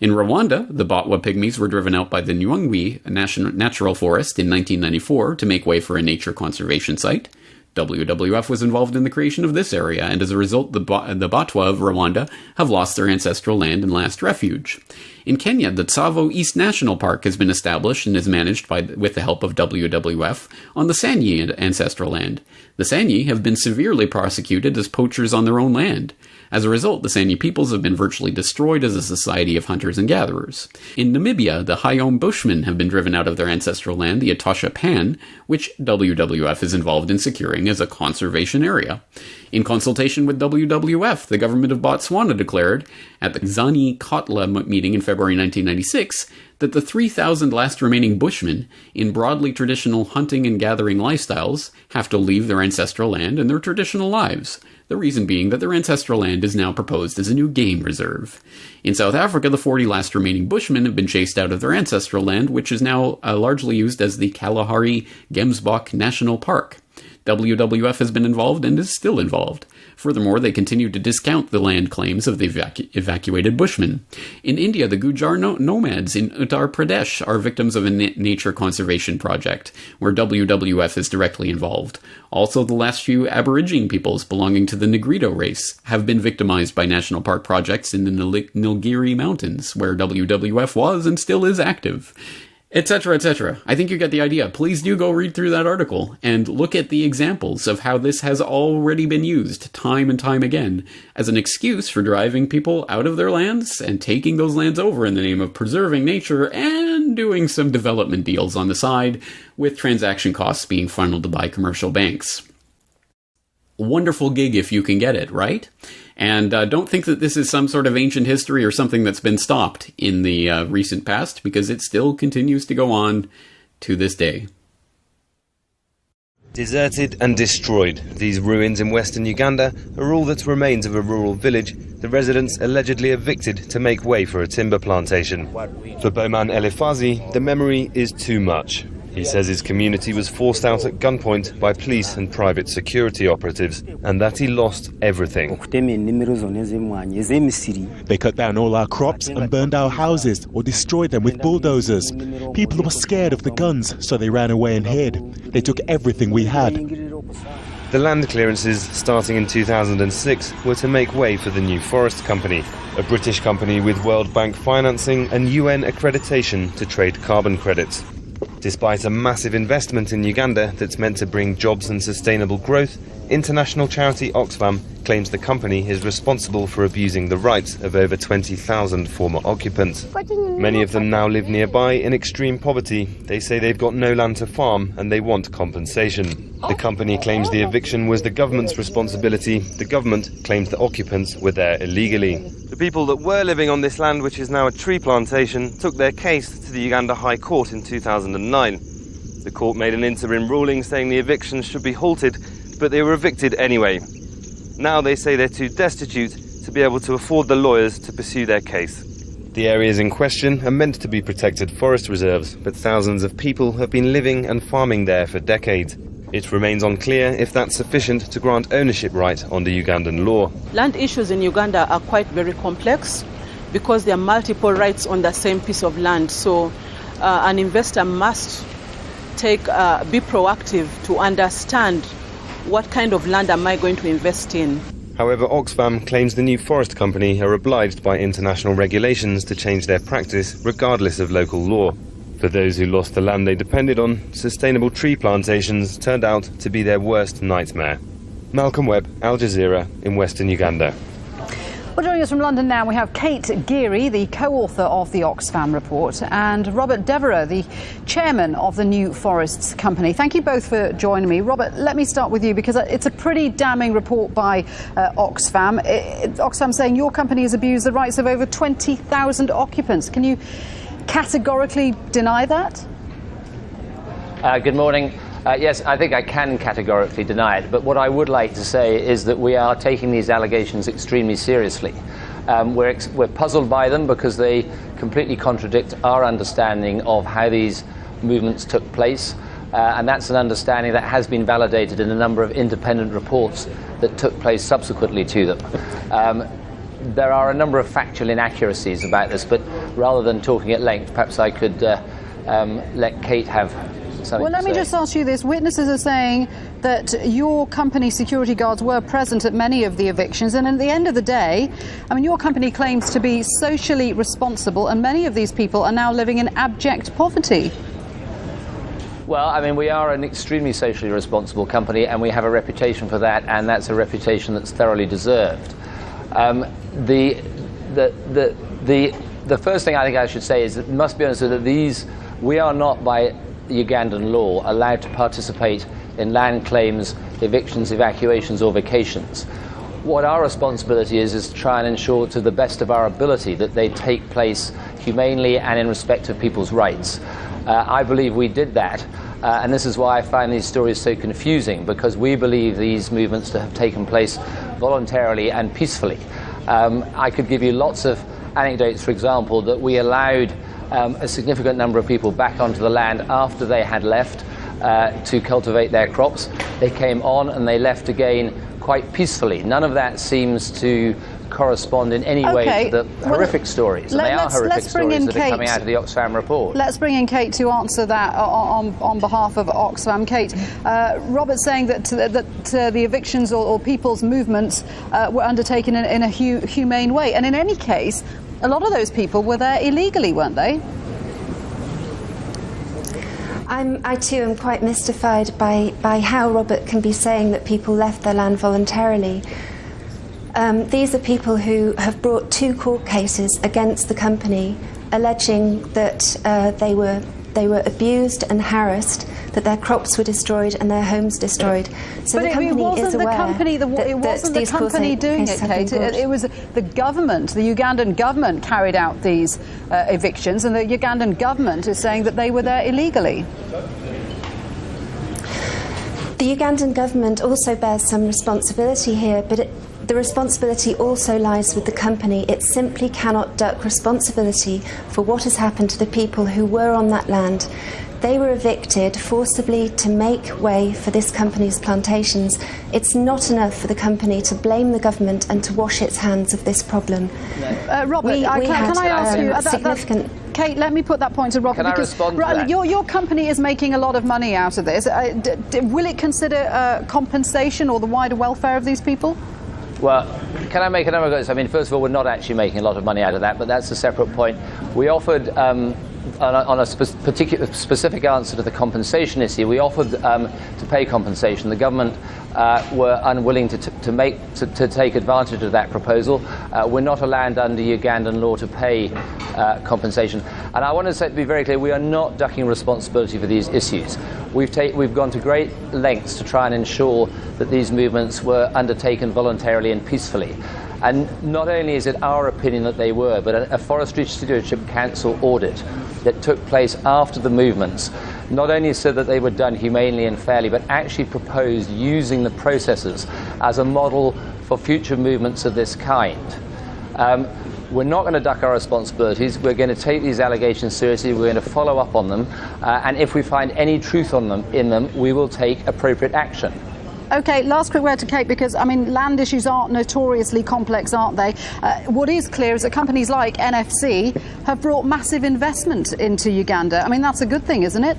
In Rwanda, the Batwa Pygmies were driven out by the Nyungwe Natural Forest in 1994 to make way for a nature conservation site. WWF was involved in the creation of this area, and as a result, the Batwa of Rwanda have lost their ancestral land and last refuge. In Kenya, the Tsavo East National Park has been established and is managed with the help of WWF on the Sanyi ancestral land. The Sanyi have been severely prosecuted as poachers on their own land. As a result, the Sanyi peoples have been virtually destroyed as a society of hunters and gatherers. In Namibia, the Hayom Bushmen have been driven out of their ancestral land, the Etosha Pan, which WWF is involved in securing as a conservation area. In consultation with WWF, the government of Botswana declared, at the Zani Kotla meeting in February 1996, that the 3,000 last remaining Bushmen, in broadly traditional hunting and gathering lifestyles, have to leave their ancestral land and their traditional lives. The reason being that their ancestral land is now proposed as a new game reserve. In South Africa, the 40 last remaining Bushmen have been chased out of their ancestral land, which is now largely used as the Kalahari Gemsbok National Park. WWF has been involved and is still involved. Furthermore, they continue to discount the land claims of the evacuated Bushmen. In India, the Gujar nomads in Uttar Pradesh are victims of a nature conservation project, where WWF is directly involved. Also, the last few Aborigine peoples belonging to the Negrito race have been victimized by national park projects in the Nilgiri Mountains, where WWF was and still is active. Etc., etc. I think you get the idea. Please do go read through that article and look at the examples of how this has already been used time and time again as an excuse for driving people out of their lands and taking those lands over in the name of preserving nature and doing some development deals on the side, with transaction costs being funneled by commercial banks. Wonderful gig if you can get it, right? And don't think that this is some sort of ancient history or something that's been stopped in the recent past, because it still continues to go on to this day. Deserted and destroyed, these ruins in western Uganda are all that remains of a rural village, the residents allegedly evicted to make way for a timber plantation. For Bowman Elifazi, the memory is too much. He says his community was forced out at gunpoint by police and private security operatives, and that he lost everything. They cut down all our crops and burned our houses or destroyed them with bulldozers. People were scared of the guns, so they ran away and hid. They took everything we had. The land clearances, starting in 2006, were to make way for the New Forest Company, a British company with World Bank financing and UN accreditation to trade carbon credits. Despite a massive investment in Uganda that's meant to bring jobs and sustainable growth, international charity Oxfam claims the company is responsible for abusing the rights of over 20,000 former occupants. Many of them now live nearby in extreme poverty. They say they've got no land to farm and they want compensation. The company claims the eviction was the government's responsibility. The government claims the occupants were there illegally. The people that were living on this land, which is now a tree plantation, took their case to the Uganda High Court in 2009. The court made an interim ruling saying the evictions should be halted, but they were evicted anyway. Now they say they're too destitute to be able to afford the lawyers to pursue their case. The areas in question are meant to be protected forest reserves, but thousands of people have been living and farming there for decades. It remains unclear if that's sufficient to grant ownership right under Ugandan law. Land issues in Uganda are quite very complex because there are multiple rights on the same piece of land. So an investor must be proactive to understand what kind of land am I going to invest in. However, Oxfam claims the new forest company are obliged by international regulations to change their practice regardless of local law. For those who lost the land they depended on, sustainable tree plantations turned out to be their worst nightmare. Malcolm Webb, Al Jazeera in Western Uganda. Well, joining us from London now, we have Kate Geary, the co-author of the Oxfam report, and Robert Devereux, the chairman of the New Forests Company. Thank you both for joining me. Robert, let me start with you because it's a pretty damning report by Oxfam. Oxfam saying your company has abused the rights of over 20,000 occupants. Can you categorically deny that? Good morning. Yes, I think I can categorically deny it, but what I would like to say is that we are taking these allegations extremely seriously. We're puzzled by them because they completely contradict our understanding of how these movements took place, and that's an understanding that has been validated in a number of independent reports that took place subsequently to them. There are a number of factual inaccuracies about this, but rather than talking at length, perhaps I could let Kate have something Well, let me just ask you this. Witnesses are saying that your company security guards were present at many of the evictions, and at the end of the day, I mean, your company claims to be socially responsible, and many of these people are now living in abject poverty. Well, I mean, we are an extremely socially responsible company, and we have a reputation for that, and that's a reputation that's thoroughly deserved. The first thing I think I should say is that it must be understood that we are not, by Ugandan law, allowed to participate in land claims, evictions, evacuations or vacations. What our responsibility is to try and ensure to the best of our ability that they take place humanely and in respect of people's rights. I believe we did that, and this is why I find these stories so confusing, because we believe these movements to have taken place voluntarily and peacefully. I could give you lots of anecdotes, for example, that we allowed a significant number of people back onto the land after they had left to cultivate their crops. They came on and they left again quite peacefully. None of that seems to correspond in any way to the horrific stories. And they are horrific stories that are coming out of the Oxfam report. Let's bring in Kate to answer that on behalf of Oxfam. Kate, Robert's saying that the evictions or people's movements were undertaken in a humane way. And in any case, a lot of those people were there illegally, weren't they? I too am quite mystified by how Robert can be saying that people left their land voluntarily. These are people who have brought 2 court cases against the company, alleging that they were abused and harassed, that their crops were destroyed and their homes destroyed. So but the company is aware it wasn't the company doing it, Kate. It was the government, the Ugandan government carried out these evictions, and the Ugandan government is saying that they were there illegally. The Ugandan government also bears some responsibility here, but the responsibility also lies with the company. It simply cannot duck responsibility for what has happened to the people who were on that land. They were evicted forcibly to make way for this company's plantations. It's not enough for the company to blame the government and to wash its hands of this problem. Robert, can I ask you significant... Kate, let me put that point to Robert. Can I respond to that? Your company is making a lot of money out of this. Will it consider compensation or the wider welfare of these people? Well, can I make a number of comments? I mean, first of all, we're not actually making a lot of money out of that, but that's a separate point. We offered on a specific answer to the compensation issue, we offered to pay compensation. The government were unwilling to take advantage of that proposal. We're not allowed under Ugandan law to pay compensation. And I want to be very clear, we are not ducking responsibility for these issues. We've gone to great lengths to try and ensure that these movements were undertaken voluntarily and peacefully. And not only is it our opinion that they were, but a Forestry Stewardship Council audit that took place after the movements not only said that they were done humanely and fairly, but actually proposed using the processes as a model for future movements of this kind. We're not going to duck our responsibilities. We're going to take these allegations seriously. We're going to follow up on them. And if we find any truth in them, we will take appropriate action. OK, last quick word to Kate, because, I mean, land issues are notoriously complex, aren't they? What is clear is that companies like NFC have brought massive investment into Uganda. I mean, that's a good thing, isn't it?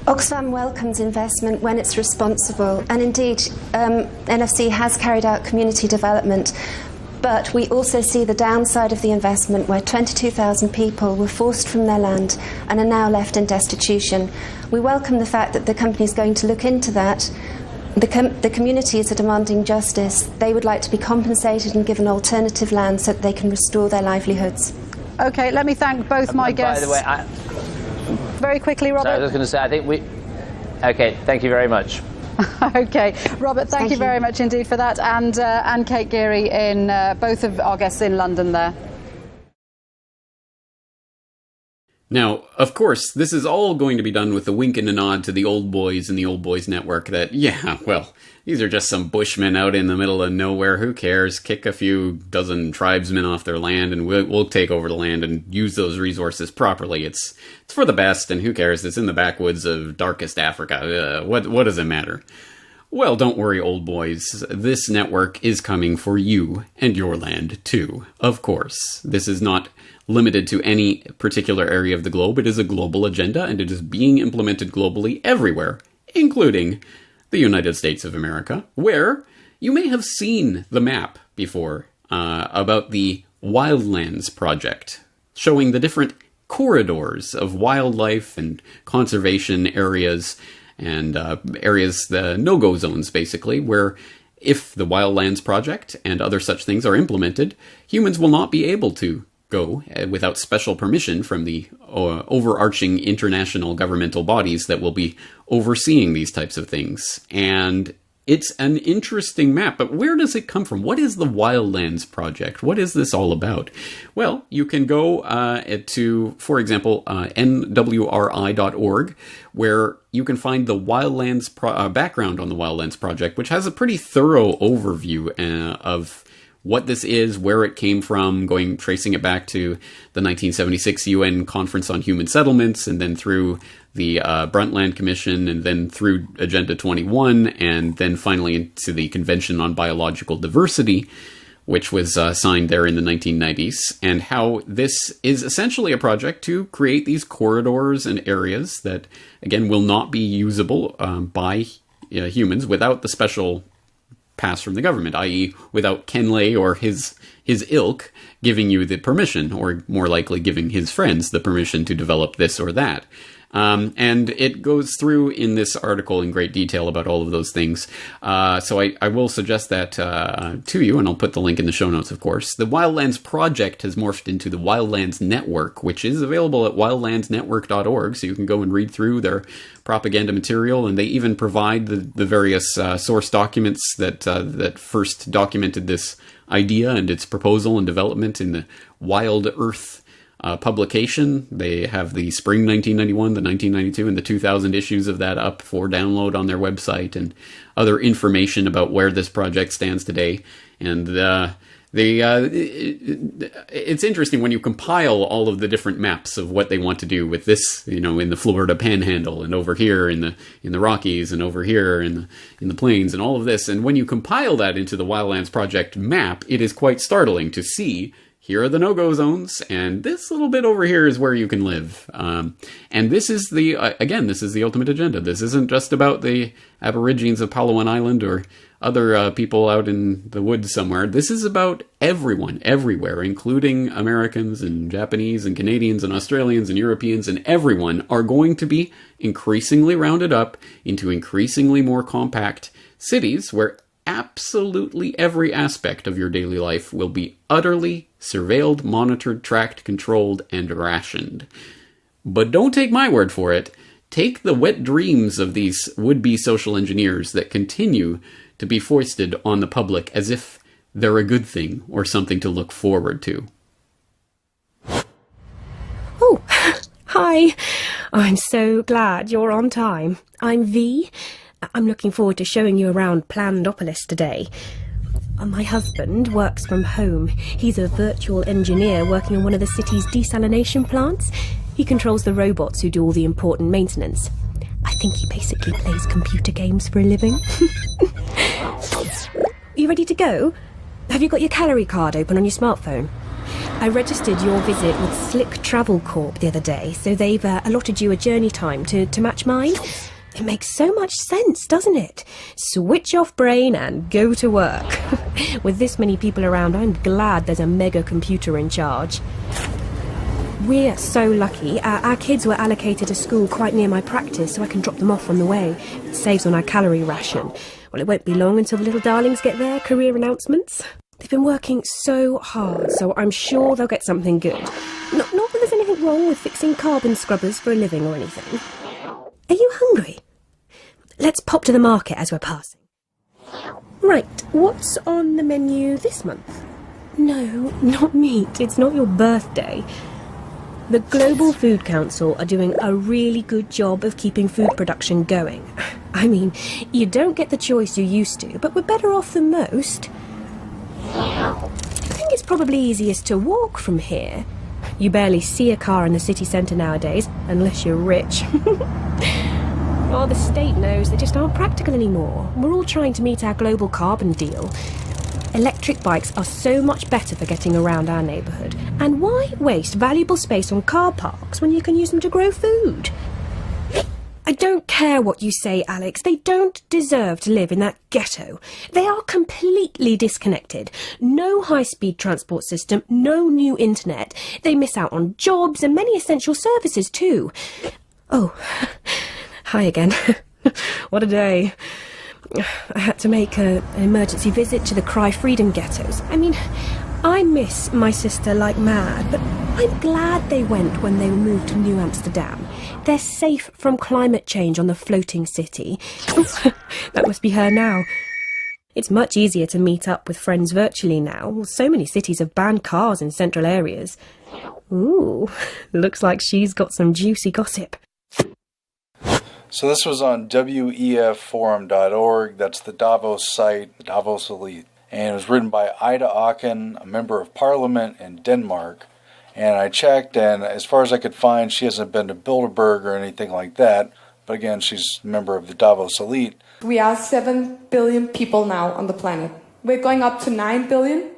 Oxfam welcomes investment when it's responsible, and indeed NFC has carried out community development, but we also see the downside of the investment where 22,000 people were forced from their land and are now left in destitution. We welcome the fact that the company is going to look into that. The communities are demanding justice. They would like to be compensated and given alternative land so that they can restore their livelihoods. OK, let me thank both my guests. By the way, very quickly, Robert. So I was going to say, I think OK, thank you very much. OK, Robert, thank you very much indeed for that, and Kate Geary, in both of our guests in London there. Now, of course, this is all going to be done with a wink and a nod to the old boys and the old boys network that, yeah, well, these are just some bushmen out in the middle of nowhere. Who cares? Kick a few dozen tribesmen off their land and we'll take over the land and use those resources properly. It's for the best, and who cares? It's in the backwoods of darkest Africa. What does it matter? Well, don't worry, old boys. This network is coming for you and your land, too. Of course. This is not limited to any particular area of the globe. It is a global agenda, and it is being implemented globally everywhere, including the United States of America, where you may have seen the map before about the Wildlands Project, showing the different corridors of wildlife and conservation areas and areas, the no-go zones, basically, where if the Wildlands Project and other such things are implemented, humans will not be able to go without special permission from the overarching international governmental bodies that will be overseeing these types of things. And it's an interesting map, but where does it come from? What is the Wildlands Project? What is this all about? Well, you can go to, for example, nwri.org, where you can find the Wildlands background on the Wildlands Project, which has a pretty thorough overview of what this is, where it came from, tracing it back to the 1976 UN Conference on Human Settlements, and then through the Brundtland Commission, and then through Agenda 21, and then finally into the Convention on Biological Diversity, which was signed there in the 1990s, and how this is essentially a project to create these corridors and areas that, again, will not be usable by humans without the special pass from the government, i.e. without Kenley or his ilk giving you the permission, or more likely giving his friends the permission to develop this or that. And it goes through in this article in great detail about all of those things. So I will suggest that to you, and I'll put the link in the show notes, of course. The Wildlands Project has morphed into the Wildlands Network, which is available at wildlandsnetwork.org, so you can go and read through their propaganda material, and they even provide the various source documents that first documented this idea and its proposal and development in the Wild Earth publication. They have the spring 1991, the 1992, and the 2000 issues of that up for download on their website, and other information about where this project stands today. And it's interesting when you compile all of the different maps of what they want to do with this, in the Florida Panhandle, and over here in the Rockies, and over here in the plains, and all of this. And when you compile that into the Wildlands Project map, it is quite startling to see here are the no-go zones, and this little bit over here is where you can live. And this is this is the ultimate agenda. This isn't just about the Aborigines of Palawan Island or other people out in the woods somewhere. This is about everyone, everywhere, including Americans and Japanese and Canadians and Australians and Europeans, and everyone are going to be increasingly rounded up into increasingly more compact cities where absolutely every aspect of your daily life will be utterly surveilled, monitored, tracked, controlled, and rationed. But don't take my word for it. Take the wet dreams of these would-be social engineers that continue to be foisted on the public as if they're a good thing or something to look forward to. Oh, hi. I'm so glad you're on time. I'm V. I'm looking forward to showing you around Plandopolis today. My husband works from home. He's a virtual engineer working on one of the city's desalination plants. He controls the robots who do all the important maintenance. I think he basically plays computer games for a living. You ready to go? Have you got your calorie card open on your smartphone? I registered your visit with Slick Travel Corp the other day, so they've allotted you a journey time to match mine. It makes so much sense, doesn't it? Switch off brain and go to work. With this many people around, I'm glad there's a mega computer in charge. We're so lucky. Our kids were allocated a school quite near my practice, so I can drop them off on the way. It saves on our calorie ration. Well, it won't be long until the little darlings get their career announcements. They've been working so hard, so I'm sure they'll get something good. Not that there's anything wrong with fixing carbon scrubbers for a living or anything. Are you hungry? Let's pop to the market as we're passing. Right, what's on the menu this month? No, not meat. It's not your birthday. The Global Food Council are doing a really good job of keeping food production going. I mean, you don't get the choice you used to, but we're better off than most. I think it's probably easiest to walk from here. You barely see a car in the city centre nowadays, unless you're rich. Oh, the state knows they just aren't practical anymore. We're all trying to meet our global carbon deal. Electric bikes are so much better for getting around our neighbourhood. And why waste valuable space on car parks when you can use them to grow food? I don't care what you say, Alex. They don't deserve to live in that ghetto. They are completely disconnected. No high-speed transport system, no new internet. They miss out on jobs and many essential services too. Oh, hi again. What a day. I had to make an emergency visit to the Cry Freedom ghettos. I mean, I miss my sister like mad, but I'm glad they went when they moved to New Amsterdam. They're safe from climate change on the floating city. That must be her now. It's much easier to meet up with friends virtually now. So many cities have banned cars in central areas. Ooh, looks like she's got some juicy gossip. So this was on wefforum.org. That's the Davos site, the Davos Elite. And it was written by Ida Auken, a member of parliament in Denmark. And I checked, and as far as I could find, she hasn't been to Bilderberg or anything like that. But again, she's a member of the Davos Elite. We are 7 billion people now on the planet. We're going up to 9 billion.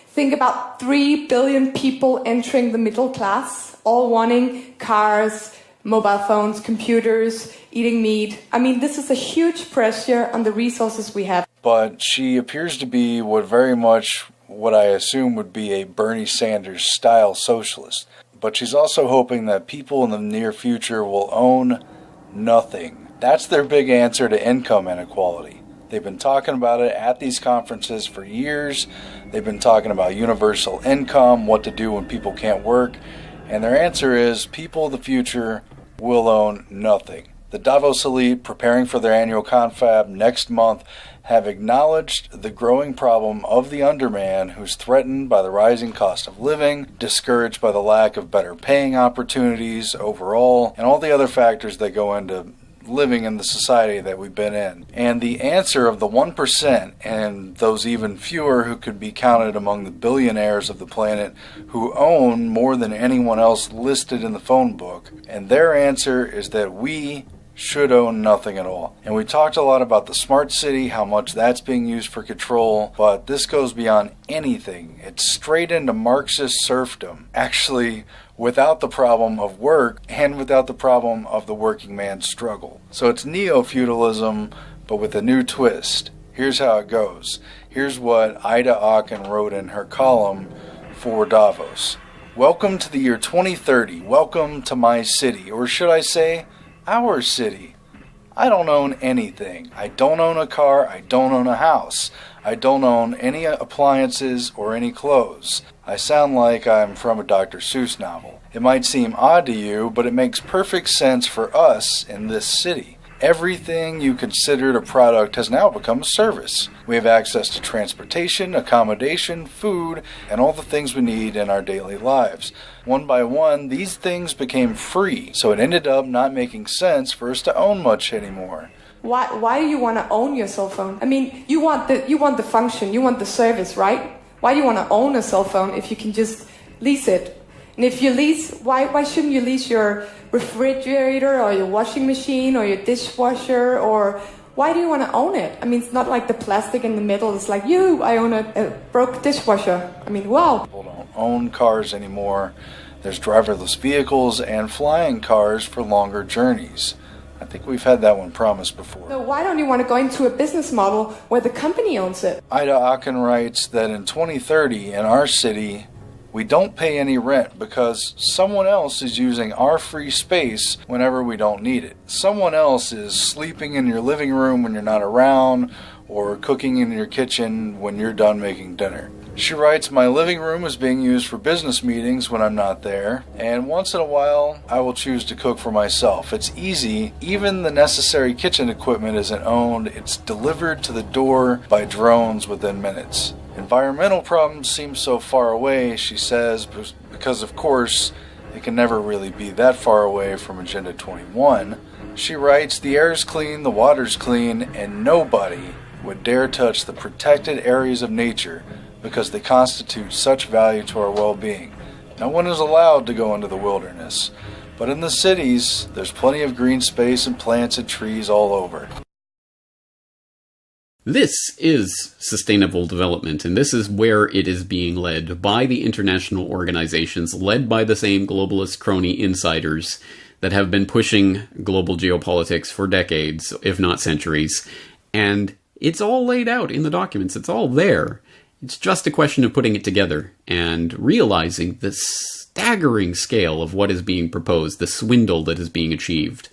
Think about 3 billion people entering the middle class, all wanting cars, mobile phones, computers, eating meat. I mean, this is a huge pressure on the resources we have. But she appears to be very much what I assume would be a Bernie Sanders style socialist. But she's also hoping that people in the near future will own nothing. That's their big answer to income inequality. They've been talking about it at these conferences for years. They've been talking about universal income, what to do when people can't work. And their answer is people of the future will own nothing. The Davos Elite, preparing for their annual confab next month, have acknowledged the growing problem of the underman who's threatened by the rising cost of living, discouraged by the lack of better paying opportunities overall, and all the other factors that go into living in the society that we've been in. And the answer of the 1%, and those even fewer who could be counted among the billionaires of the planet who own more than anyone else listed in the phone book, and their answer is that we should own nothing at all. And we talked a lot about the smart city, how much that's being used for control, but this goes beyond anything. It's straight into Marxist serfdom, actually without the problem of work and without the problem of the working man's struggle. So it's neo-feudalism, but with a new twist. Here's how it goes. Here's what Ida Aachen wrote in her column for Davos. Welcome to the year 2030. Welcome to my city, or should I say, our city. I don't own anything. I don't own a car. I don't own a house. I don't own any appliances or any clothes. I sound like I'm from a Dr. Seuss novel. It might seem odd to you, but it makes perfect sense for us in this city. Everything you considered a product has now become a service. We have access to transportation, accommodation, food, and all the things we need in our daily lives. One by one, these things became free, so it ended up not making sense for us to own much anymore. Why do you want to own your cell phone? I mean, you want the function, you want the service, right? Why do you want to own a cell phone if you can just lease it? And if you lease, why shouldn't you lease your refrigerator or your washing machine or your dishwasher? Or why do you want to own it? I mean, it's not like the plastic in the middle. It's like, I own a broke dishwasher. I mean, wow. People don't own cars anymore. There's driverless vehicles and flying cars for longer journeys. I think we've had that one promised before. So why don't you want to go into a business model where the company owns it? Ida Aachen writes that in 2030 in our city, we don't pay any rent because someone else is using our free space whenever we don't need it. Someone else is sleeping in your living room when you're not around, or cooking in your kitchen when you're done making dinner. She writes, my living room is being used for business meetings when I'm not there, and once in a while I will choose to cook for myself. It's easy. Even the necessary kitchen equipment isn't owned. It's delivered to the door by drones within minutes. Environmental problems seem so far away, she says, because of course it can never really be that far away from Agenda 21. She writes, the air's clean, the water's clean, and nobody would dare touch the protected areas of nature because they constitute such value to our well-being. No one is allowed to go into the wilderness, but in the cities, there's plenty of green space and plants and trees all over. This is sustainable development, and this is where it is being led by the international organizations, led by the same globalist crony insiders that have been pushing global geopolitics for decades, if not centuries. And it's all laid out in the documents. It's all there. It's just a question of putting it together and realizing the staggering scale of what is being proposed, the swindle that is being achieved.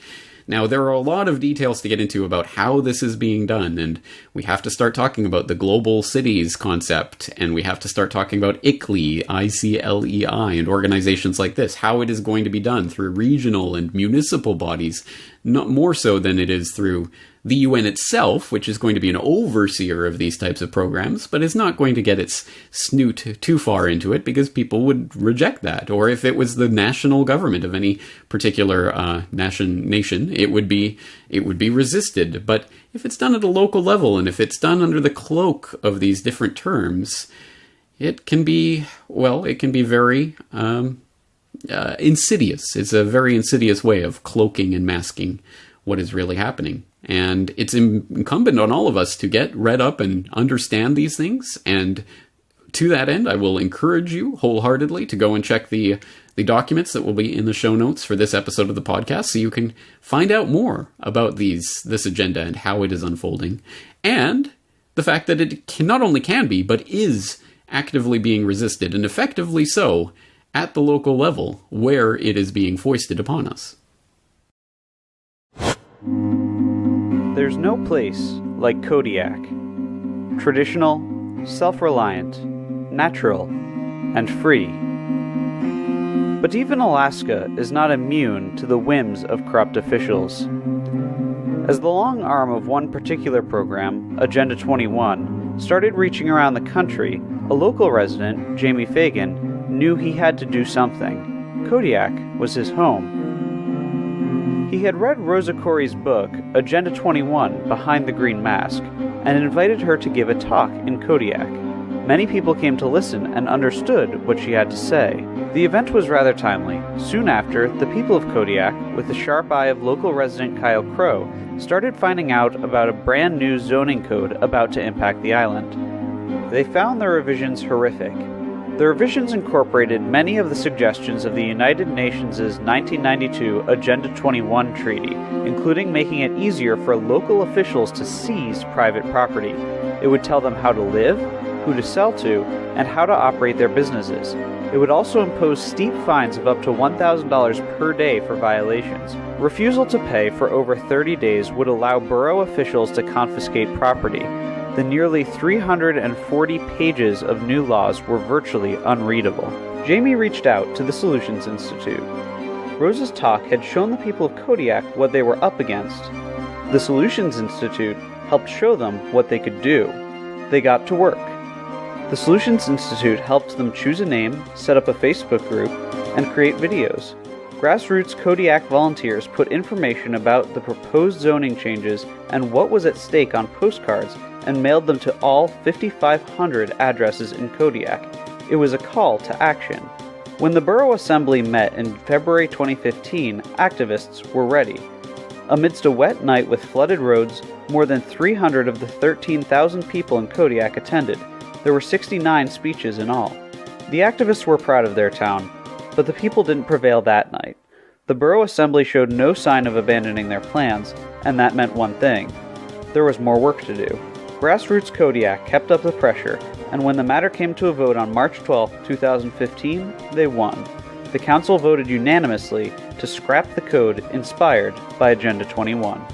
Now, there are a lot of details to get into about how this is being done, and we have to start talking about the global cities concept, and we have to start talking about ICLEI, ICLEI, and organizations like this, how it is going to be done through regional and municipal bodies, not more so than it is through the UN itself, which is going to be an overseer of these types of programs, but is not going to get its snoot too far into it because people would reject that. Or if it was the national government of any particular nation, it would be resisted. But if it's done at a local level, and if it's done under the cloak of these different terms, it can be very insidious. It's a very insidious way of cloaking and masking what is really happening. And it's incumbent on all of us to get read up and understand these things. And to that end, I will encourage you wholeheartedly to go and check the documents that will be in the show notes for this episode of the podcast, so you can find out more about this agenda and how it is unfolding. And the fact that it not only can be, but is actively being resisted, and effectively so, at the local level where it is being foisted upon us. There's no place like Kodiak. Traditional, self-reliant, natural, and free. But even Alaska is not immune to the whims of corrupt officials. As the long arm of one particular program, Agenda 21, started reaching around the country, a local resident, Jamie Fagan, knew he had to do something. Kodiak was his home. He had read Rosa Koire's book, Agenda 21, Behind the Green Mask, and invited her to give a talk in Kodiak. Many people came to listen and understood what she had to say. The event was rather timely. Soon after, the people of Kodiak, with the sharp eye of local resident Kyle Crow, started finding out about a brand new zoning code about to impact the island. They found the revisions horrific. The revisions incorporated many of the suggestions of the United Nations' 1992 Agenda 21 treaty, including making it easier for local officials to seize private property. It would tell them how to live, who to sell to, and how to operate their businesses. It would also impose steep fines of up to $1,000 per day for violations. Refusal to pay for over 30 days would allow borough officials to confiscate property. The nearly 340 pages of new laws were virtually unreadable. Jamie reached out to the Solutions Institute. Rose's talk had shown the people of Kodiak what they were up against. The Solutions Institute helped show them what they could do. They got to work. The Solutions Institute helped them choose a name, set up a Facebook group, and create videos. Grassroots Kodiak volunteers put information about the proposed zoning changes and what was at stake on postcards and mailed them to all 5,500 addresses in Kodiak. It was a call to action. When the Borough Assembly met in February 2015, activists were ready. Amidst a wet night with flooded roads, more than 300 of the 13,000 people in Kodiak attended. There were 69 speeches in all. The activists were proud of their town, but the people didn't prevail that night. The Borough Assembly showed no sign of abandoning their plans, and that meant one thing. There was more work to do. Grassroots Kodiak kept up the pressure, and when the matter came to a vote on March 12, 2015, they won. The council voted unanimously to scrap the code inspired by Agenda 21.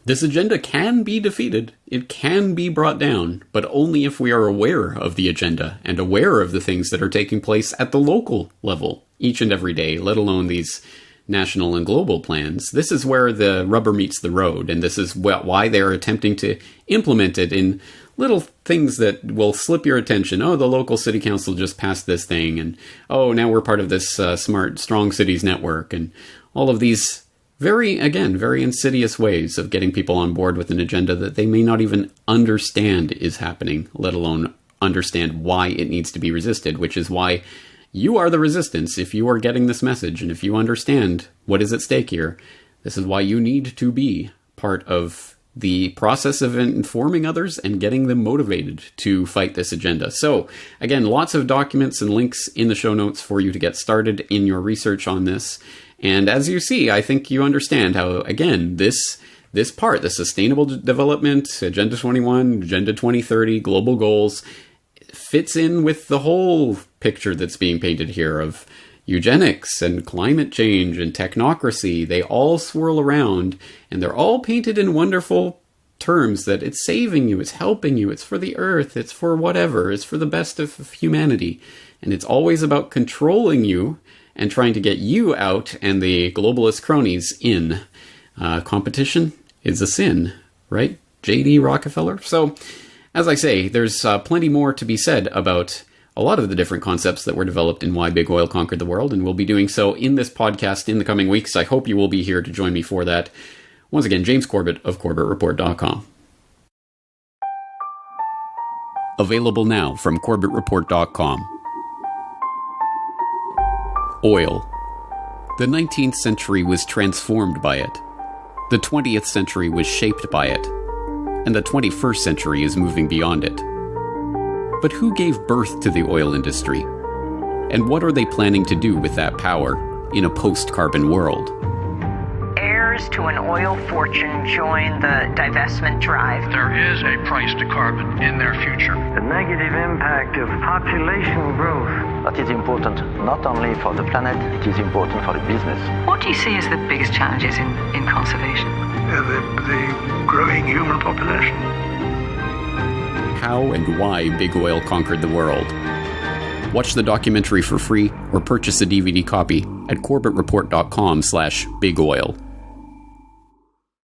This agenda can be defeated, it can be brought down, but only if we are aware of the agenda and aware of the things that are taking place at the local level each and every day, let alone these national and global plans. This is where the rubber meets the road, and this is why they're attempting to implement it in little things that will slip your attention. Oh, the local city council just passed this thing, and oh, now we're part of this smart, strong cities network, and all of these very insidious ways of getting people on board with an agenda that they may not even understand is happening, let alone understand why it needs to be resisted, which is why you are the resistance if you are getting this message, and if you understand what is at stake here. This is why you need to be part of the process of informing others and getting them motivated to fight this agenda. So, again, lots of documents and links in the show notes for you to get started in your research on this. And as you see, I think you understand how, again, this part, the Sustainable Development, Agenda 21, Agenda 2030, global goals, fits in with the whole picture that's being painted here of eugenics and climate change and technocracy. They all swirl around, and they're all painted in wonderful terms that it's saving you, it's helping you, it's for the earth, it's for whatever, it's for the best of humanity. And it's always about controlling you and trying to get you out and the globalist cronies in. Competition is a sin, right? J.D. Rockefeller? So, as I say, there's plenty more to be said about a lot of the different concepts that were developed in Why Big Oil Conquered the World, and we'll be doing so in this podcast in the coming weeks. I hope you will be here to join me for that. Once again, James Corbett of CorbettReport.com. Available now from CorbettReport.com. Oil. The 19th century was transformed by it. The 20th century was shaped by it. And the 21st century is moving beyond it. But who gave birth to the oil industry? And what are they planning to do with that power in a post-carbon world? Heirs to an oil fortune join the divestment drive. There is a price to carbon in their future. The negative impact of population growth. That is important not only for the planet, it is important for the business. What do you see as the biggest challenges in conservation? The growing human population. How and why Big Oil conquered the world. Watch the documentary for free or purchase a DVD copy at CorbettReport.com/BigOil.